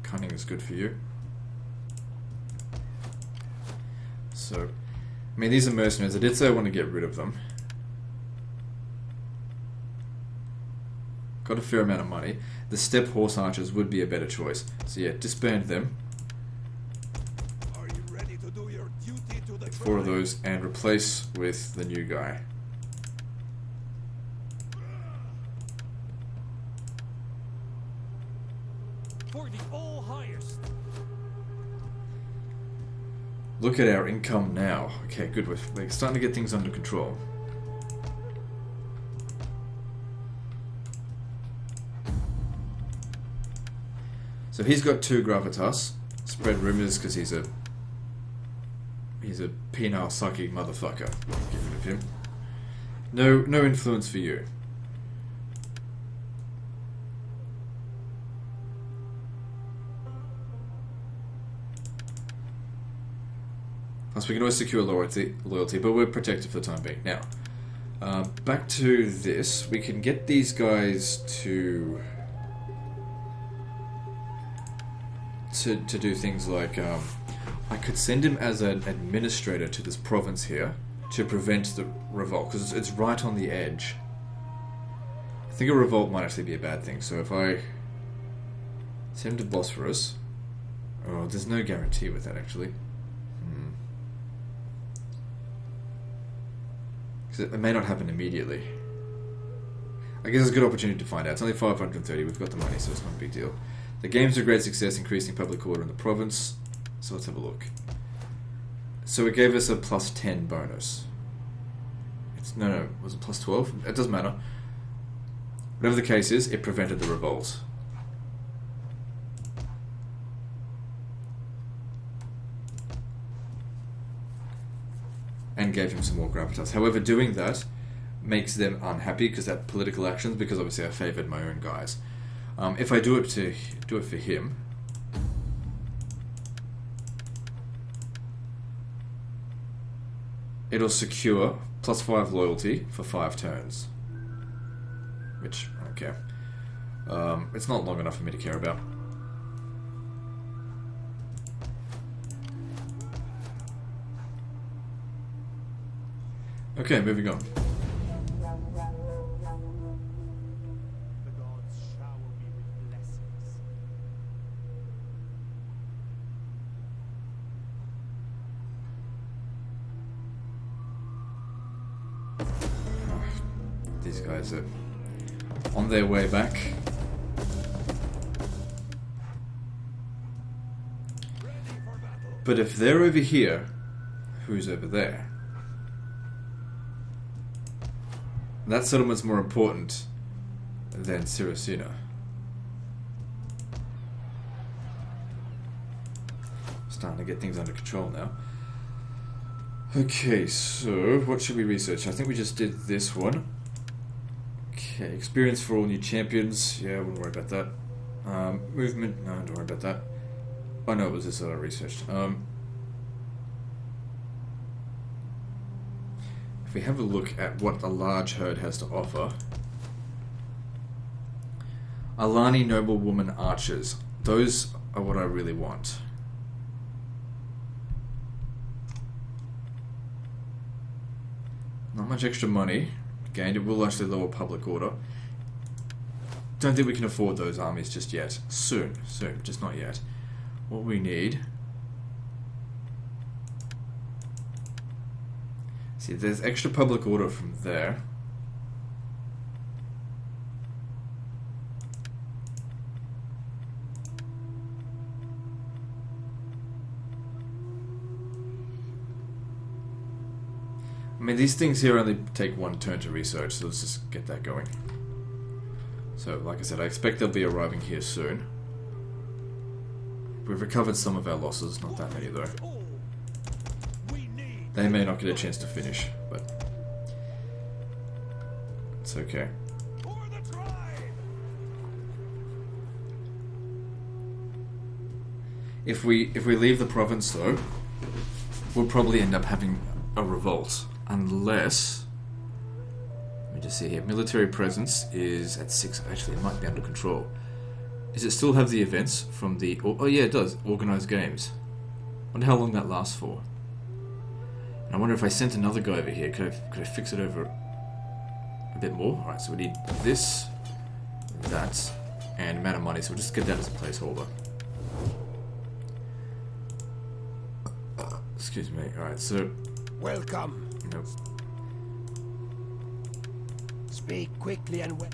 Cunning is good for you. So, I mean, these are mercenaries. I did say I want to get rid of them. Got a fair amount of money. The steppe horse archers would be a better choice. So yeah, disband them. Are you ready to do your duty to the 4 of those and replace with the new guy. For the all highest. Look at our income now. Okay, good. We're starting to get things under control. So he's got 2 gravitas. Spread rumors because he's a penile sucking motherfucker. Get rid of him. No influence for you. Plus, we can always secure loyalty, but we're protected for the time being. Now, back to this. We can get these guys to do things like I could send him as an administrator to this province here to prevent the revolt, because it's right on the edge. I think a revolt might actually be a bad thing. So if I send him to Bosphorus, oh, there's no guarantee with that actually. It may not happen immediately. I guess it's a good opportunity to find out. It's only 530. We've got the money, so it's not a big deal. The game's a great success, increasing public order in the province. So let's have a look. So it gave us a plus 10 bonus. No, was it plus 12? It doesn't matter. Whatever the case is, it prevented the revolt. And gave him some more gravitas. However, doing that makes them unhappy because that political actions, because obviously I favoured my own guys. If I do it for him, it'll secure plus 5 loyalty for 5 turns. Which, I don't care. It's not long enough for me to care about. Okay, moving on. The gods shower me with blessings. These guys are on their way back. But if they're over here, who's over there? That settlement's more important than Siracina. Starting to get things under control now. Okay, so what should we research? I think we just did this one. Okay, experience for all new champions. Yeah, I wouldn't worry about that. Movement. No, don't worry about that. Oh no, it was this that I researched. If we have a look at what a large herd has to offer. Alani noblewoman archers. Those are what I really want. Not much extra money gained. It will actually lower public order. Don't think we can afford those armies just yet. Soon, just not yet. What we need... See, there's extra public order from there. I mean, these things here only take 1 turn to research, so let's just get that going. So, like I said, I expect they'll be arriving here soon. We've recovered some of our losses, not that many though. They may not get a chance to finish, but it's okay. If we leave the province though, we'll probably end up having a revolt, unless, let me just see here, military presence is at 6, actually it might be under control. Does it still have the events from the, oh yeah it does, organised games. I wonder how long that lasts for. And I wonder if I sent another guy over here, could I fix it over a bit more? Alright, so we need this, that, and amount of money, so we'll just get that as a placeholder. Excuse me, alright, so... Welcome. Nope. Speak quickly and well.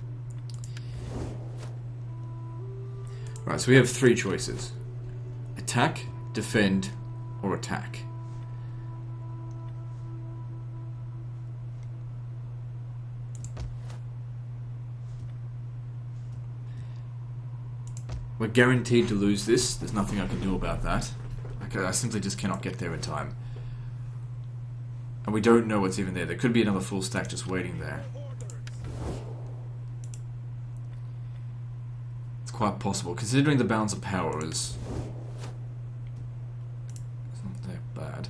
Right, so we have 3 choices. Attack, defend, or attack. We're guaranteed to lose this. There's nothing I can do about that. I simply just cannot get there in time. And we don't know what's even there. There could be another full stack just waiting there. It's quite possible, considering the balance of power is... It's not that bad.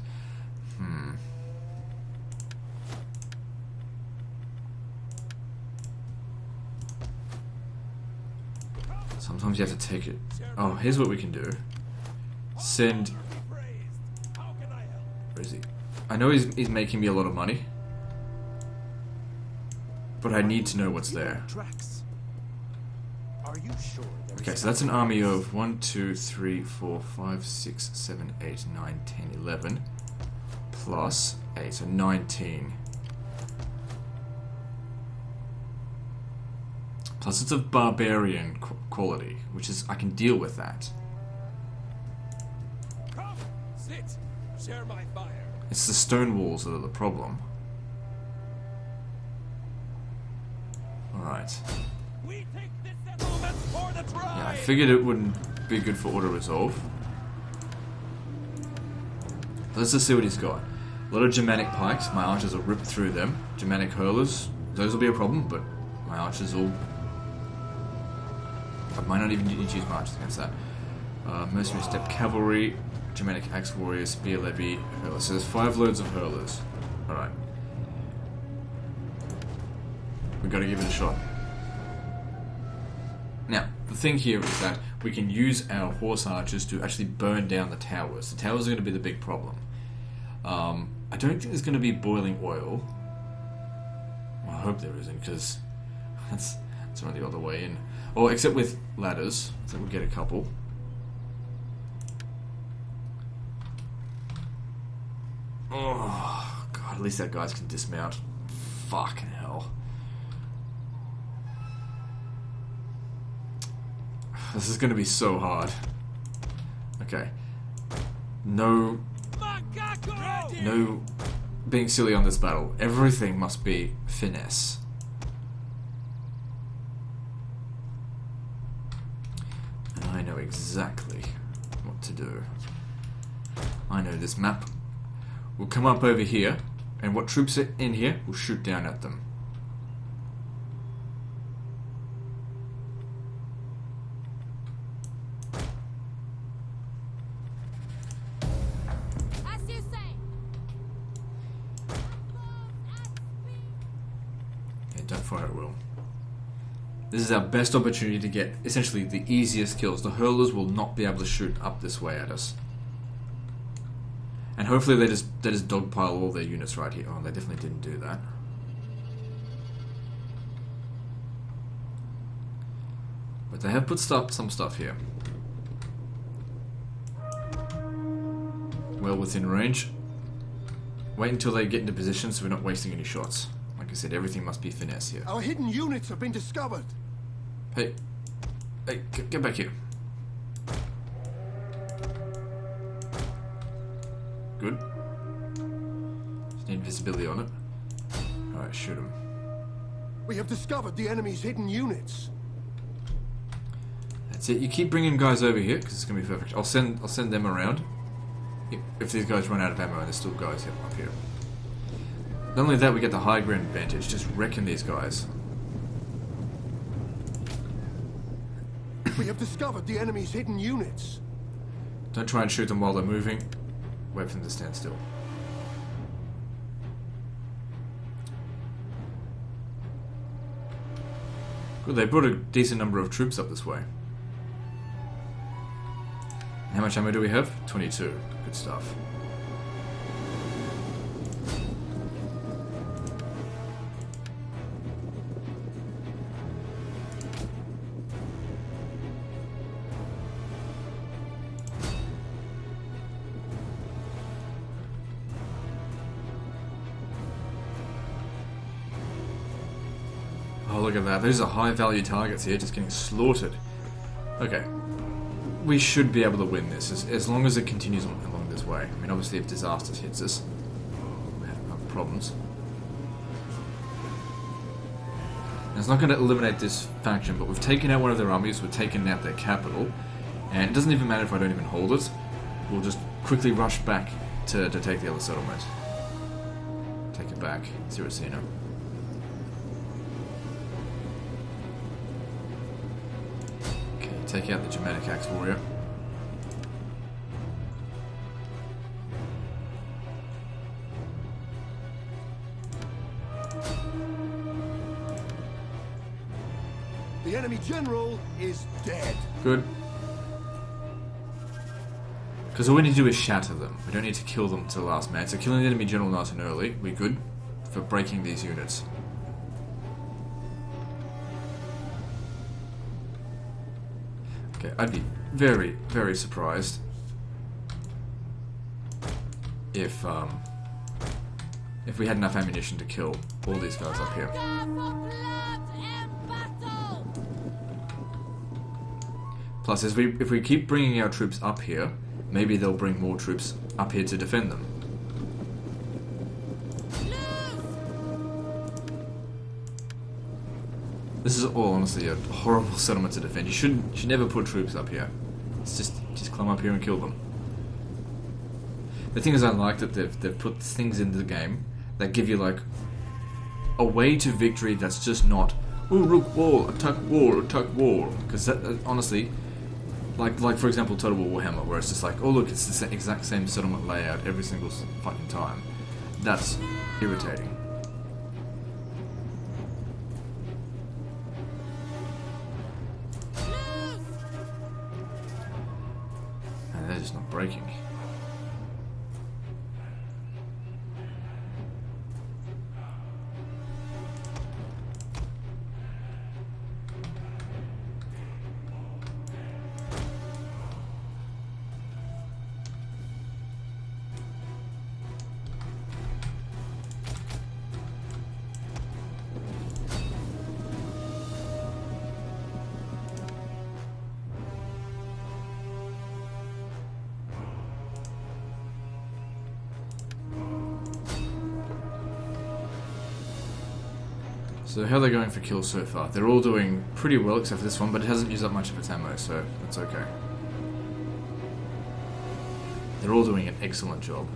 Sometimes you have to take it. Oh, here's what we can do. Send... Where is he? I know he's making me a lot of money. But I need to know what's there. Are you sure? Okay, so that's an army of 1, 2, 3, 4, 5, 6, 7, 8, 9, 10, 11. Plus 8, so 19. Plus it's of barbarian quality, which is, I can deal with that. Come, sit, share my fire. It's the stone walls that are the problem. Alright. We take this settlement for the tribe. Yeah, I figured it wouldn't be good for auto-resolve. Let's just see what he's got. A lot of Germanic pikes, my archers will rip through them. Germanic hurlers, those will be a problem, but my archers will... I might not even need to use my archers against that. Mercenary step cavalry, Germanic axe warriors, spear levy, hurlers. So there's 5 loads of hurlers. Alright. We've got to give it a shot. Now, the thing here is that we can use our horse archers to actually burn down the towers. The towers are going to be the big problem. I don't think there's going to be boiling oil. Well, I hope there isn't, because that's not the other way in. Or except with ladders, so we'll get a couple. Oh god, at least that guys can dismount. Fucking hell. This is going to be so hard. Okay. No being silly on this battle. Everything must be finesse. And I know exactly what to do. I know this map will come up over here, and what troops are in here will shoot down at them. Don't fire at will. This is our best opportunity to get essentially the easiest kills. The hurlers will not be able to shoot up this way at us. And hopefully they just dogpile all their units right here. Oh, they definitely didn't do that. But they have put some stuff here. Well within range. Wait until they get into position so we're not wasting any shots. Like I said, everything must be finesse here. Our hidden units have been discovered. Hey, get back here. Good. Just need visibility on it. Alright, shoot him. We have discovered the enemy's hidden units. That's it. You keep bringing guys over here because it's gonna be perfect. I'll send them around. If these guys run out of ammo and there's still guys up here. Not only that, we get the high ground advantage. Just wrecking these guys. We have discovered the enemy's hidden units. Don't try and shoot them while they're moving. Wait for them to stand still. Good, they brought a decent number of troops up this way. How much ammo do we have? 22. Good stuff. Oh, look at that. Those are high value targets here, just getting slaughtered. Okay. We should be able to win this, as long as it continues along this way. I mean, obviously if disaster hits us, we have problems. And it's not going to eliminate this faction, but we've taken out one of their armies, we've taken out their capital, and it doesn't even matter if I don't even hold it. We'll just quickly rush back to take the other settlement. Take it back. Siracino. Take out the Germanic Axe Warrior. The enemy general is dead. Good. Because all we need to do is shatter them. We don't need to kill them to the last man. So killing the enemy general nice and early, we're good for breaking these units. Okay, I'd be very, very surprised if we had enough ammunition to kill all these guys up here. Plus, if we keep bringing our troops up here, maybe they'll bring more troops up here to defend them. This is all honestly a horrible settlement to defend. You should never put troops up here. It's just climb up here and kill them. The thing is, I like that they've put things into the game that give you like a way to victory that's just not, oh look, wall, attack wall, attack wall. Because honestly, like for example, Total War Warhammer, where it's just like, oh look, it's the exact same settlement layout every single fucking time. That's irritating. And they're just not breaking. So how are they going for kills so far? They're all doing pretty well except for this one, but it hasn't used up much of its ammo, so that's okay. They're all doing an excellent job.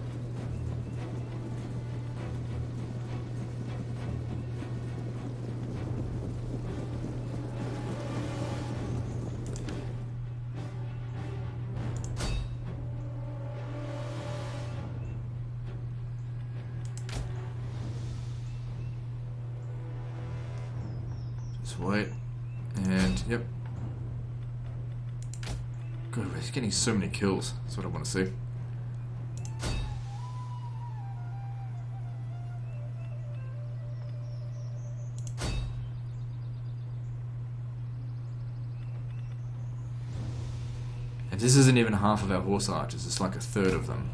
Wait, and yep. God, we're getting so many kills. That's what I want to see. And this isn't even half of our horse archers, it's like a third of them.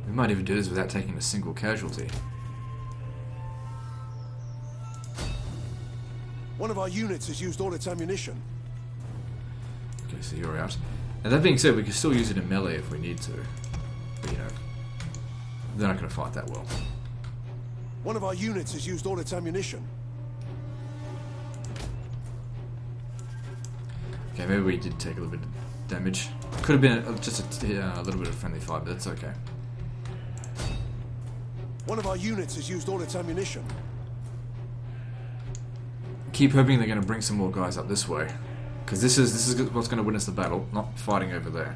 We might even do this without taking a single casualty. One of our units has used all its ammunition. Okay, so you're out. Now that being said, we can still use it in melee if we need to. But, you know, they're not going to fight that well. One of our units has used all its ammunition. Okay, maybe we did take a little bit of damage. Could have been just a little bit of friendly fire, but that's okay. One of our units has used all its ammunition. Keep hoping they're going to bring some more guys up this way, because this is what's going to win us the battle, not fighting over there.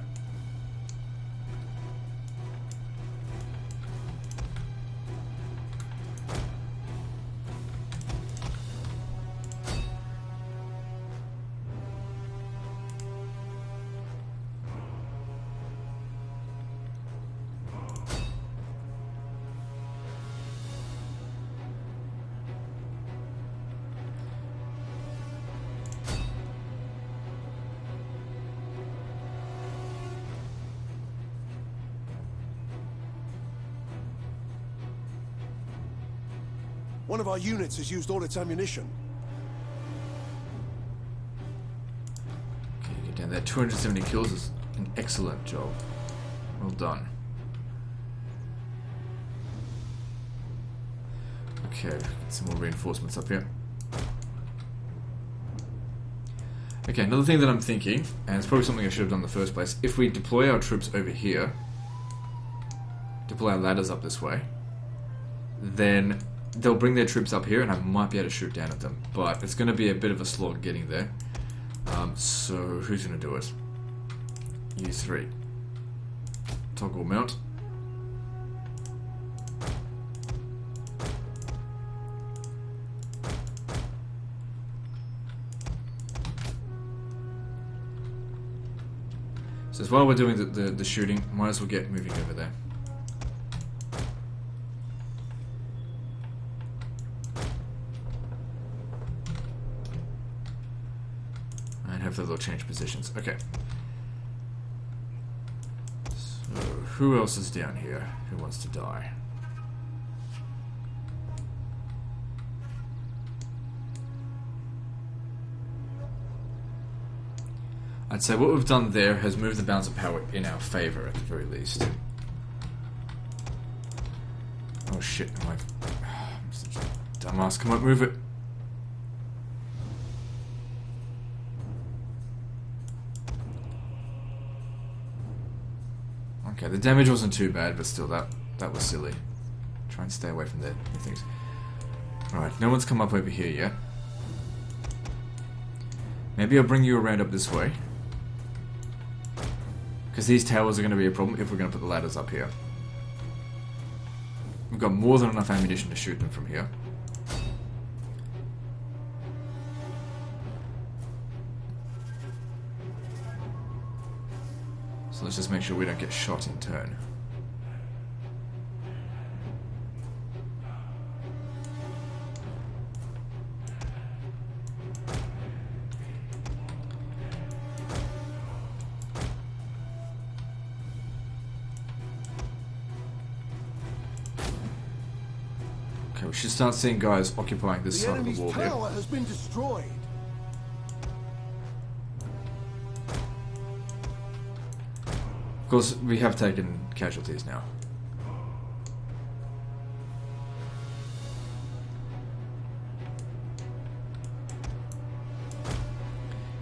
One of our units has used all its ammunition. Okay, get down there. 270 kills is an excellent job. Well done. Okay, get some more reinforcements up here. Okay, another thing that I'm thinking, and it's probably something I should have done in the first place, if we deploy our troops over here, deploy our ladders up this way, then they'll bring their troops up here and I might be able to shoot down at them, but it's going to be a bit of a slog getting there. So who's going to do it? You three. Toggle mount. So while we're doing the shooting, might as well get moving over there. Hopefully they'll change positions. Okay. So, who else is down here who wants to die? I'd say what we've done there has moved the balance of power in our favour at the very least. Oh shit, I'm like... I'm such a dumbass, come on, move it. Okay, the damage wasn't too bad, but still, that was silly. Try and stay away from the things. Alright, no one's come up over here yet. Maybe I'll bring you around up this way. Because these towers are going to be a problem if we're going to put the ladders up here. We've got more than enough ammunition to shoot them from here. So let's just make sure we don't get shot in turn. Okay, we should start seeing guys occupying this side of the wall The here. enemy's tower has been destroyed. Of course, we have taken casualties now.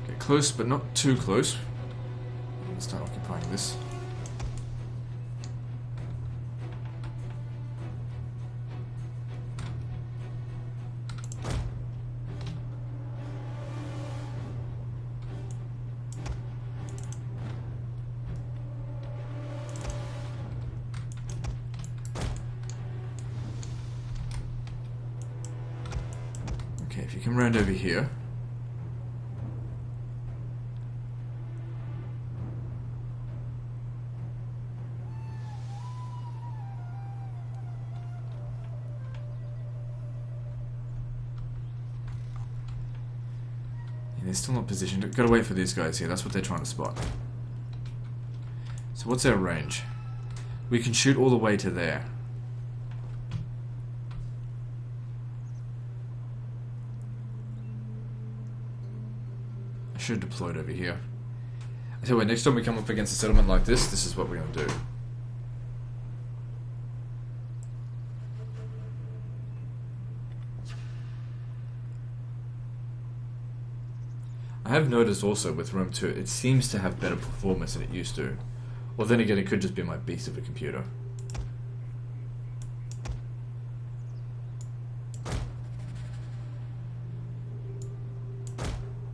Get close, but not too close. Let's start occupying this. Okay, if you come around over here. Yeah, they're still not positioned. Gotta wait for these guys here, that's what they're trying to spot. So what's our range? We can shoot all the way to there. Should have deployed over here. I tell you what, next time we come up against a settlement like this is what we're going to do. I have noticed also with Rome 2, it seems to have better performance than it used to. Well, then again, it could just be my beast of a computer.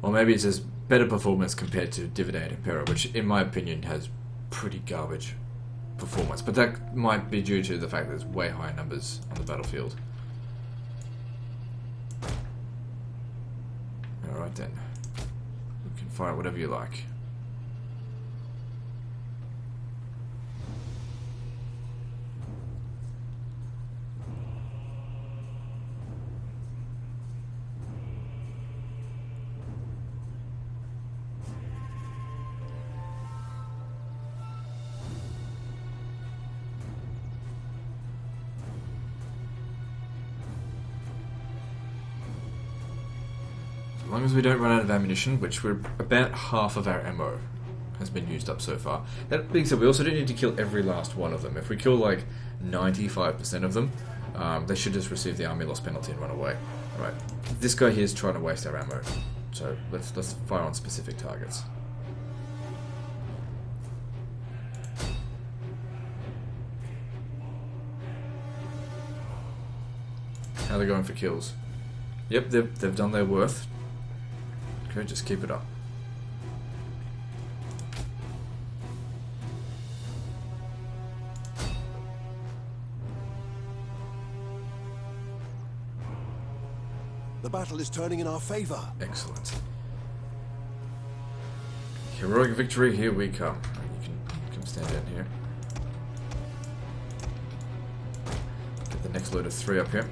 Or maybe it's just better performance compared to Dividend Impera, which in my opinion has pretty garbage performance. But that might be due to the fact that there's way higher numbers on the battlefield. Alright then. You can fire whatever you like. As long as we don't run out of ammunition, which we're about half of our ammo has been used up so far. That being said, we also don't need to kill every last one of them. If we kill like 95% of them, they should just receive the army loss penalty and run away. Alright, this guy here is trying to waste our ammo, so let's fire on specific targets. How are they going for kills? Yep, they've done their worth. Okay, just keep it up. The battle is turning in our favor. Excellent. Heroic victory, here we come. You can come stand down here. Get the next load of 3 up here.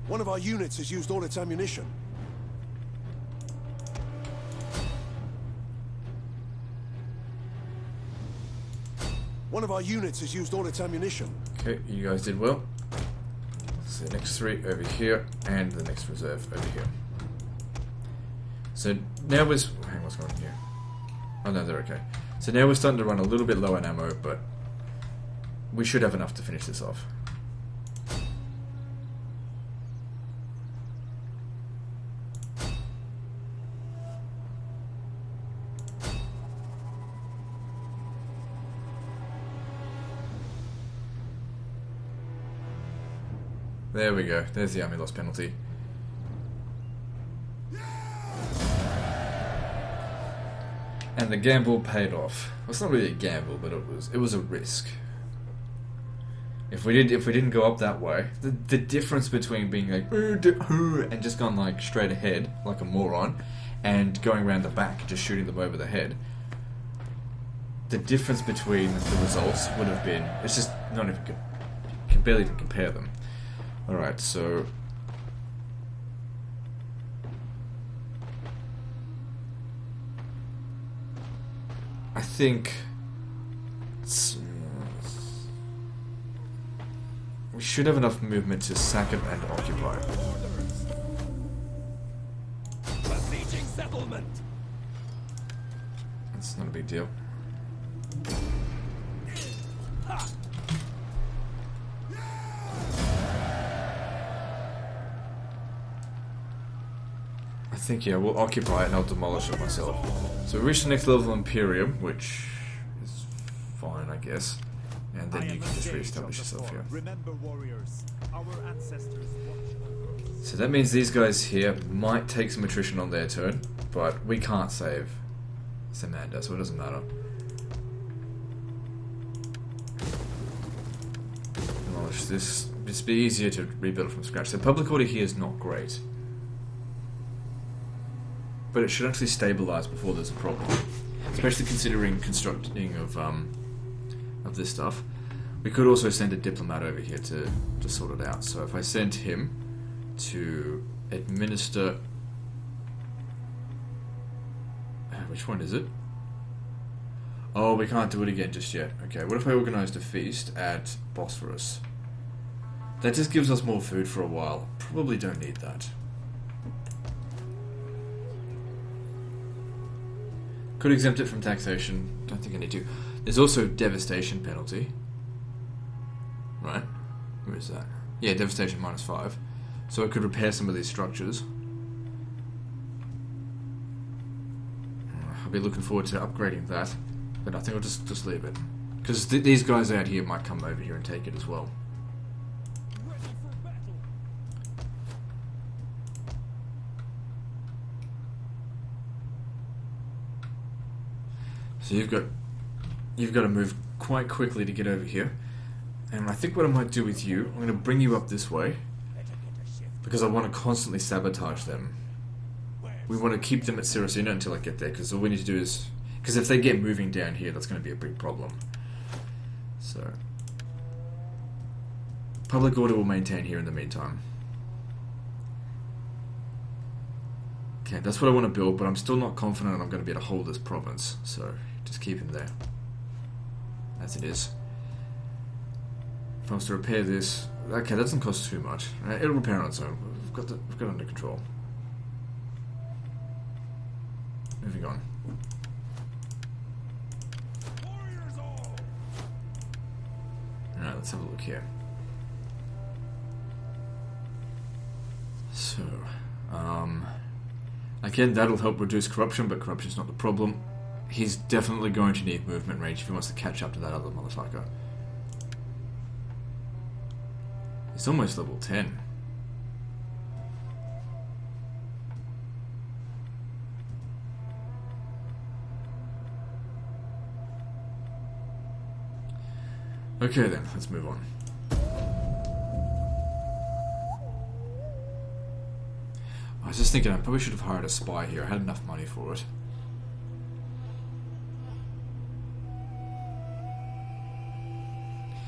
One of our units has used all its ammunition. One of our units has used all its ammunition. Okay, you guys did well. So the next 3 over here, and the next reserve over here. So now we're... hang on, what's going on here? Oh no, they're okay. So now we're starting to run a little bit low on ammo, but we should have enough to finish this off. There we go. There's the army loss penalty. And the gamble paid off. Well, it's not really a gamble, but it was a risk. If we didn't go up that way, the difference between being like and just gone like straight ahead like a moron, and going around the back and just shooting them over the head, the difference between the results would have been, it's just not even, can barely even compare them. Alright, so I think we should have enough movement to sack it and occupy. Besieging settlement. That's not a big deal. I think, yeah, we'll occupy it and I'll demolish it myself. So we reach the next level of Imperium, which is fine, I guess. And then you can just re-establish yourself here. Remember, warriors, our ancestors watched over us. So that means these guys here might take some attrition on their turn, but we can't save Samanda, so it doesn't matter. Demolish this. It's be easier to rebuild from scratch. The public order here is not great, but it should actually stabilize before there's a problem, especially considering constructing of this stuff. We could also send a diplomat over here to sort it out. So if I send him to administer, which one is it? Oh, we can't do it again just yet. Okay, what if I organised a feast at Bosphorus? That just gives us more food for a while. Probably don't need that. Could exempt it from taxation. Don't think I need to. There's also devastation penalty. Right? Where is that? Yeah, devastation -5. So I could repair some of these structures. I'll be looking forward to upgrading that. But I think I'll just leave it. Because these guys out here might come over here and take it as well. Ready for battle. So you've got to move quite quickly to get over here. And I think what I might do with you, I'm going to bring you up this way, because I want to constantly sabotage them. We want to keep them at Siracina until I get there, because all we need to do is... Because if they get moving down here, that's going to be a big problem. So... Public order will maintain here in the meantime. Okay, that's what I want to build, but I'm still not confident I'm going to be able to hold this province. So, just keep him there. As it is. If I was to repair this... Okay, that doesn't cost too much. It'll repair on its own. We've got it under control. Moving on. Alright, let's have a look here. So, again, that'll help reduce corruption, but corruption's not the problem. He's definitely going to need movement range if he wants to catch up to that other motherfucker. He's almost level 10. Okay then, let's move on. I was just thinking I probably should have hired a spy here. I had enough money for it.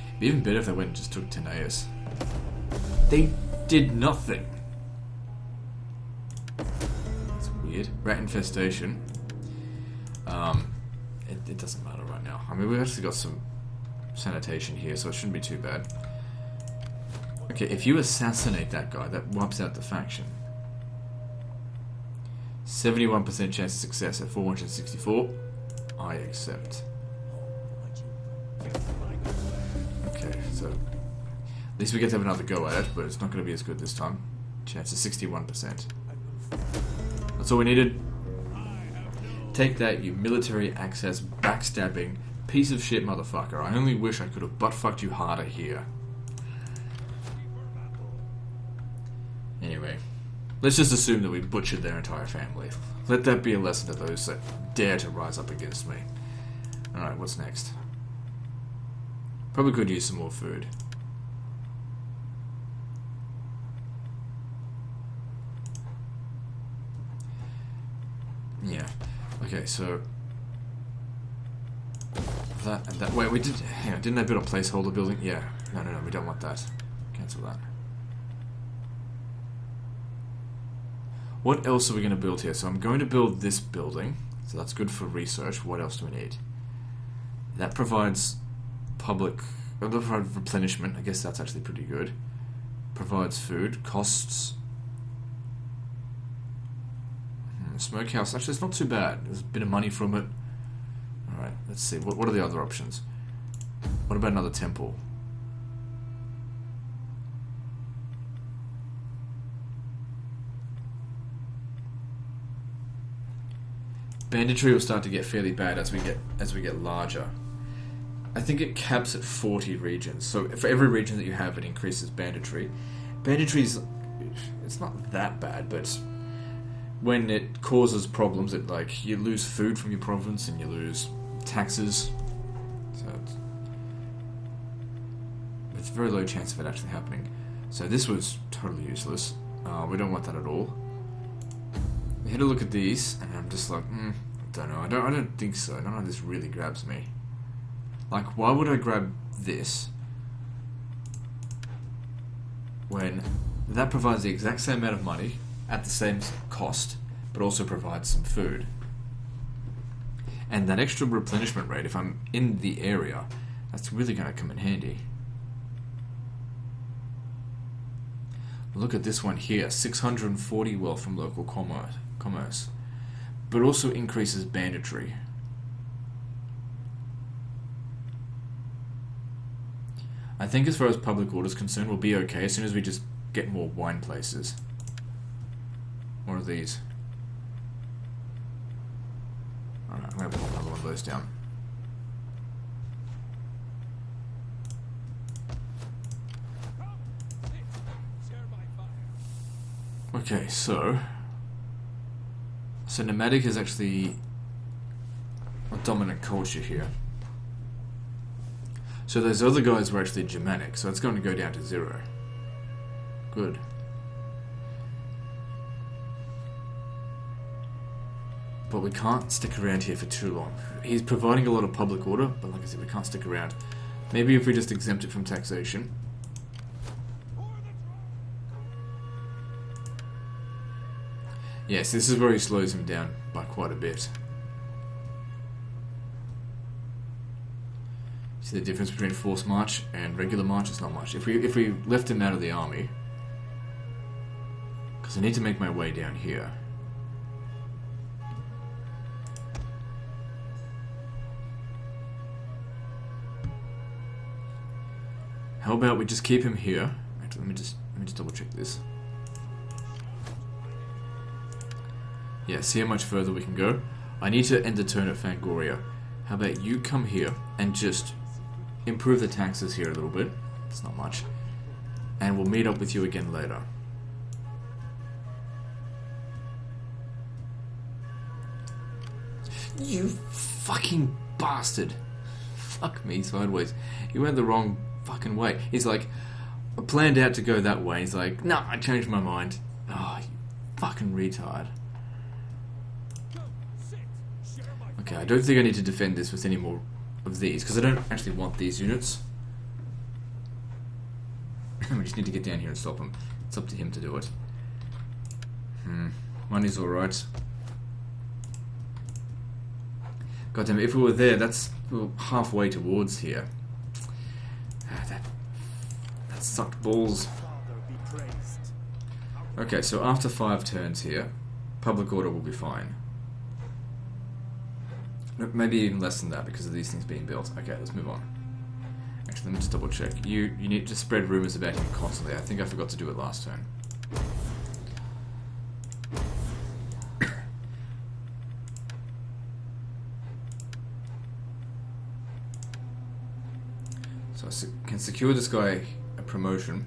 It'd be even better if they went and just took Teneus. They did nothing. That's weird. Rat infestation. It doesn't matter right now. I mean, we've actually got some sanitation here, so it shouldn't be too bad. Okay, if you assassinate that guy, that wipes out the faction. 71% chance of success at 464. I accept. Okay, so at least we get to have another go at it, but it's not going to be as good this time. Chance is 61%. That's all we needed. Take that, you military access backstabbing piece of shit motherfucker. I only wish I could have butt-fucked you harder here. Anyway, let's just assume that we butchered their entire family. Let that be a lesson to those that dare to rise up against me. Alright, what's next? Probably could use some more food. Yeah. Okay, so that and that. Wait, we did. Hang on, didn't I build a placeholder building? Yeah. No, we don't want that. Cancel that. What else are we going to build here? So I'm going to build this building. So that's good for research. What else do we need? That provides public replenishment. I guess that's actually pretty good. Provides food. Costs. Smokehouse. Actually, it's not too bad. There's a bit of money from it. Alright, let's see. What are the other options? What about another temple? Banditry will start to get fairly bad as we get larger. I think it caps at 40 regions. So for every region that you have, it increases banditry. Banditry's it's not that bad, but when it causes problems, it like you lose food from your province and you lose taxes. So it's a very low chance of it actually happening. So this was totally useless. We don't want that at all. I had a look at these, and I'm just like, I don't know. I don't think so. None of this really grabs me. Like, why would I grab this when that provides the exact same amount of money at the same cost, but also provides some food? And that extra replenishment rate, if I'm in the area, that's really going to come in handy. Look at this one here, 640 wealth from local commerce, but also increases banditry. I think as far as public order is concerned, we'll be okay as soon as we just get more wine places. What are these? Alright, I'm going to put another one of those down. Okay, so nomadic is actually a dominant culture here. So those other guys were actually Germanic, so it's going to go down to 0. Good. But we can't stick around here for too long. He's providing a lot of public order, but like I said, we can't stick around. Maybe if we just exempt it from taxation. Yes, this is where he slows him down by quite a bit. See the difference between forced march and regular march is not much. If we left him out of the army, because I need to make my way down here. How about we just keep him here? Actually, let me just double check this. Yeah, see how much further we can go. I need to end the turn at Fangoria. How about you come here and just improve the taxes here a little bit. It's not much. And we'll meet up with you again later. You fucking bastard. Fuck me sideways. You went the wrong fucking way. He's like, I planned out to go that way. He's like, nah, I changed my mind. Oh, you fucking retard. Okay, I don't think I need to defend this with any more of these, because I don't actually want these units. We just need to get down here and stop him. It's up to him to do it. Money's alright. God damn it, if we were there, that's halfway towards here. sucked balls. Father be praised. Okay, so after 5 turns here, public order will be fine. Maybe even less than that because of these things being built. Okay, let's move on. Actually, let me just double check. You need to spread rumors about him constantly. I think I forgot to do it last turn. So I can secure this guy a promotion.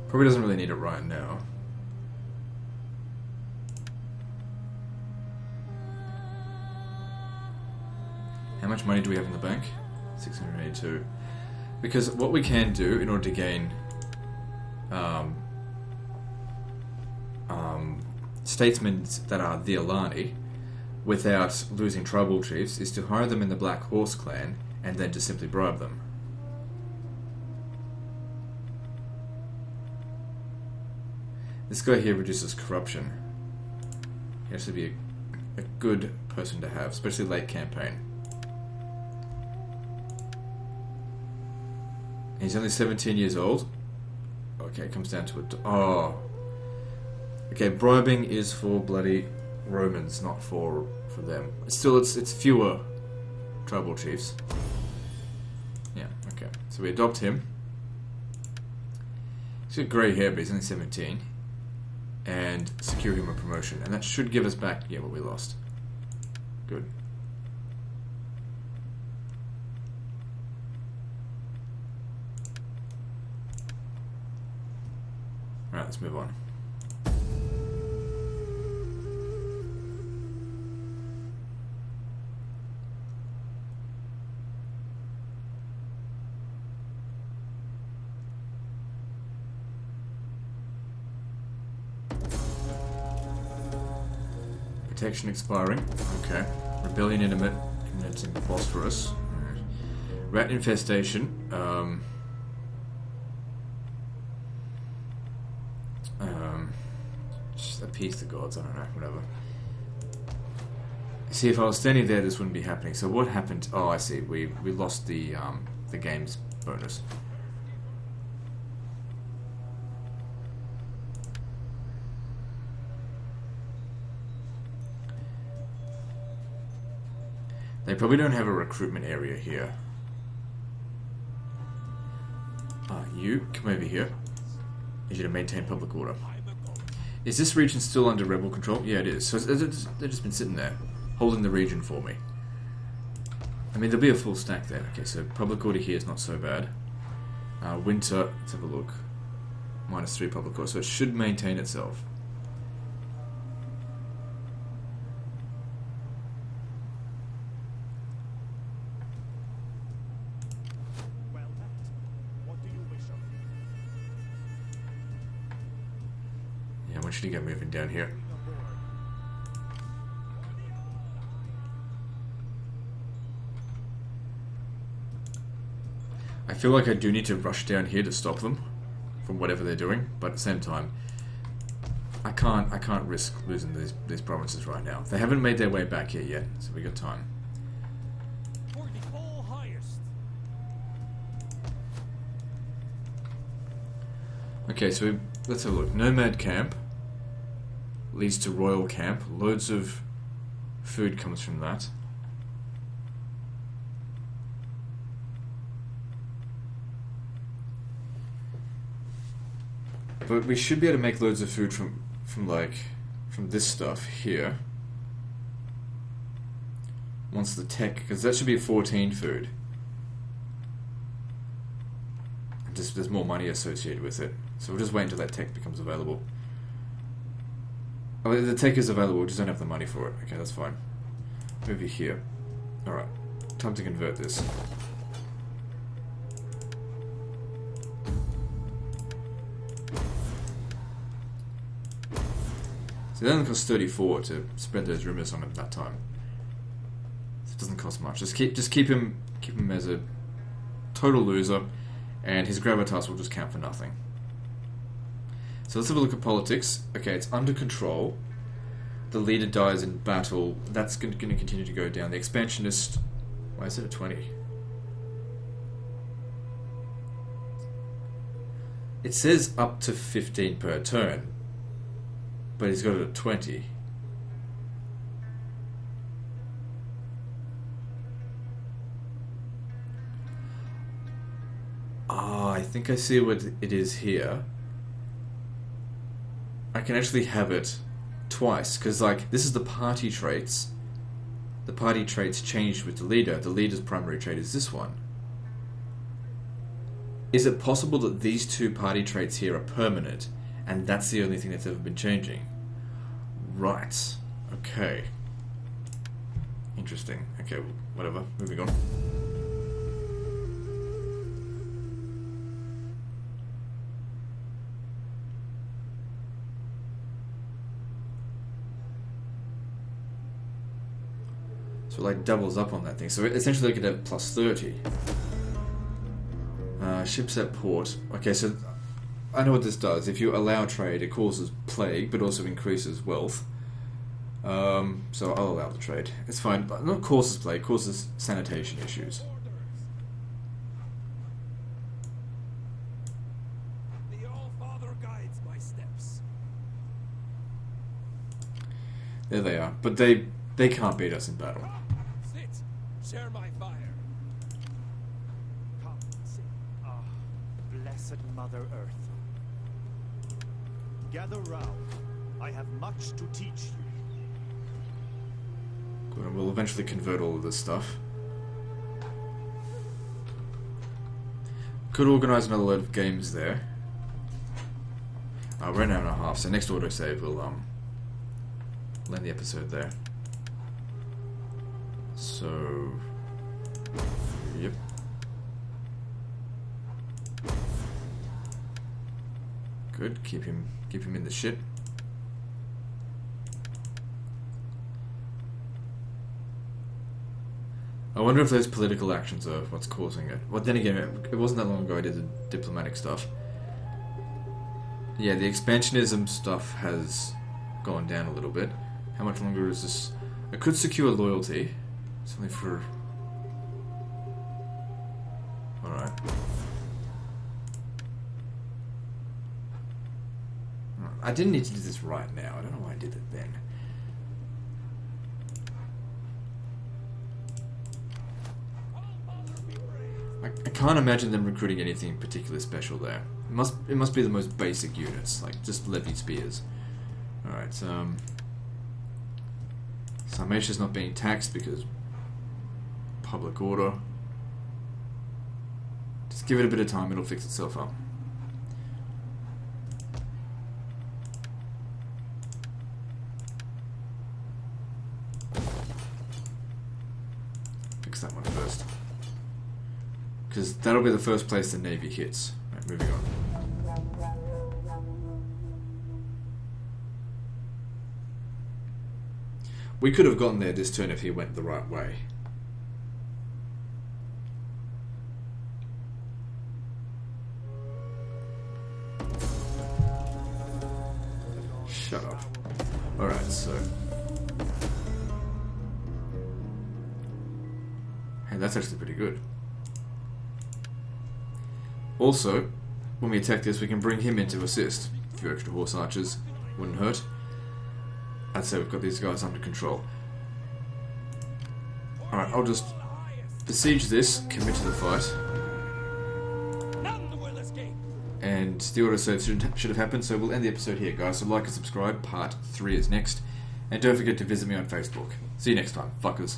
Probably doesn't really need it right now. How much money do we have in the bank? 682. Because what we can do in order to gain statesmen that are the Alani without losing tribal chiefs is to hire them in the Black Horse clan and then just simply bribe them. This guy here reduces corruption. He has to be a good person to have, especially late campaign. He's only 17 years old. Okay, it comes down to it. Oh. Okay, bribing is for bloody Romans, not for them. Still, it's fewer tribal chiefs. Yeah, okay. So we adopt him. He's got grey hair, but he's only 17. And secure him a promotion. And that should give us back, yeah, what we lost. Good. Alright, let's move on. Protection expiring. Okay. Rebellion imminent. Commencing the Bosphorus. Right. Rat infestation. Just appease the gods. I don't know. Whatever. See, if I was standing there, this wouldn't be happening. So what happened? Oh, I see. We lost the game's bonus. They probably don't have a recruitment area here. You, come over here. I need you to maintain public order. Is this region still under rebel control? Yeah, it is. So they've just been sitting there, holding the region for me. I mean, there'll be a full stack there. Okay, so public order here is not so bad. Winter, let's have a look. -3 public order, so it should maintain itself. I want you to get moving down here. I feel like I do need to rush down here to stop them from whatever they're doing, but at the same time, I can't risk losing these provinces right now. They haven't made their way back here yet, so we got time. For the all highest. Okay, so let's have a look. Nomad camp leads to royal camp. Loads of food comes from that. But we should be able to make loads of food from this stuff here. Once the tech, because that should be 14 food. Just there's more money associated with it. So we'll just wait until that tech becomes available. Oh, the tech is available, we just don't have the money for it. Okay, that's fine. Over here. Alright, time to convert this. So that only costs 34 to spread those rumors on at that time. So it doesn't cost much. Just keep him as a total loser, and his gravitas will just count for nothing. So let's have a look at politics. Okay, it's under control. the leader dies in battle, that's going to continue to go down. The expansionist... Why is it a 20? It says up to 15 per turn, but he's got it at 20. Ah, I think I see what it is here. I can actually have it twice, because like this is the party traits. The party traits changed with the leader. The leader's primary trait is this one. Is it possible that these two party traits here are permanent, and that's the only thing that's ever been changing? Right. Okay. Interesting. Okay, whatever. Moving on. So it like doubles up on that thing. So essentially I could have plus 30. Ships at port. Okay, so I know what this does. If you allow trade, it causes plague, but also increases wealth. So I'll allow the trade. It's fine. But not causes plague, causes sanitation issues. The All-Father guides my steps. There they are. But they can't beat us in battle. Sit. Share my fire. Come, sit. Ah, blessed Mother Earth. Gather round. I have much to teach you. Good, and we'll eventually convert all of this stuff. Could organise another load of games there. We're an hour and a half, so next autosave will end the episode there. So, yep. Good. Keep him in the shit. I wonder if those political actions are what's causing it. Well, then again, it wasn't that long ago I did the diplomatic stuff. Yeah, the expansionism stuff has gone down a little bit. How much longer is this? I could secure loyalty. It's only for... Alright. I didn't need to do this right now. I don't know why I did it then. I can't imagine them recruiting anything particularly special there. It must be the most basic units, like just levy spears. Alright, Sarmatia's not being taxed because public order. Just give it a bit of time, it'll fix itself up. Fix that one first. Because that'll be the first place the Navy hits. Right, moving on. We could have gotten there this turn if he went the right way. Shut up. Alright, so... Hey, that's actually pretty good. Also, when we attack this, we can bring him in to assist. A few extra horse archers wouldn't hurt. I'd say we've got these guys under control. Alright, I'll just besiege this, commit to the fight. None will escape. And the autosave should have happened, so we'll end the episode here, guys. So like and subscribe, part 3 is next. And don't forget to visit me on Facebook. See you next time, fuckers.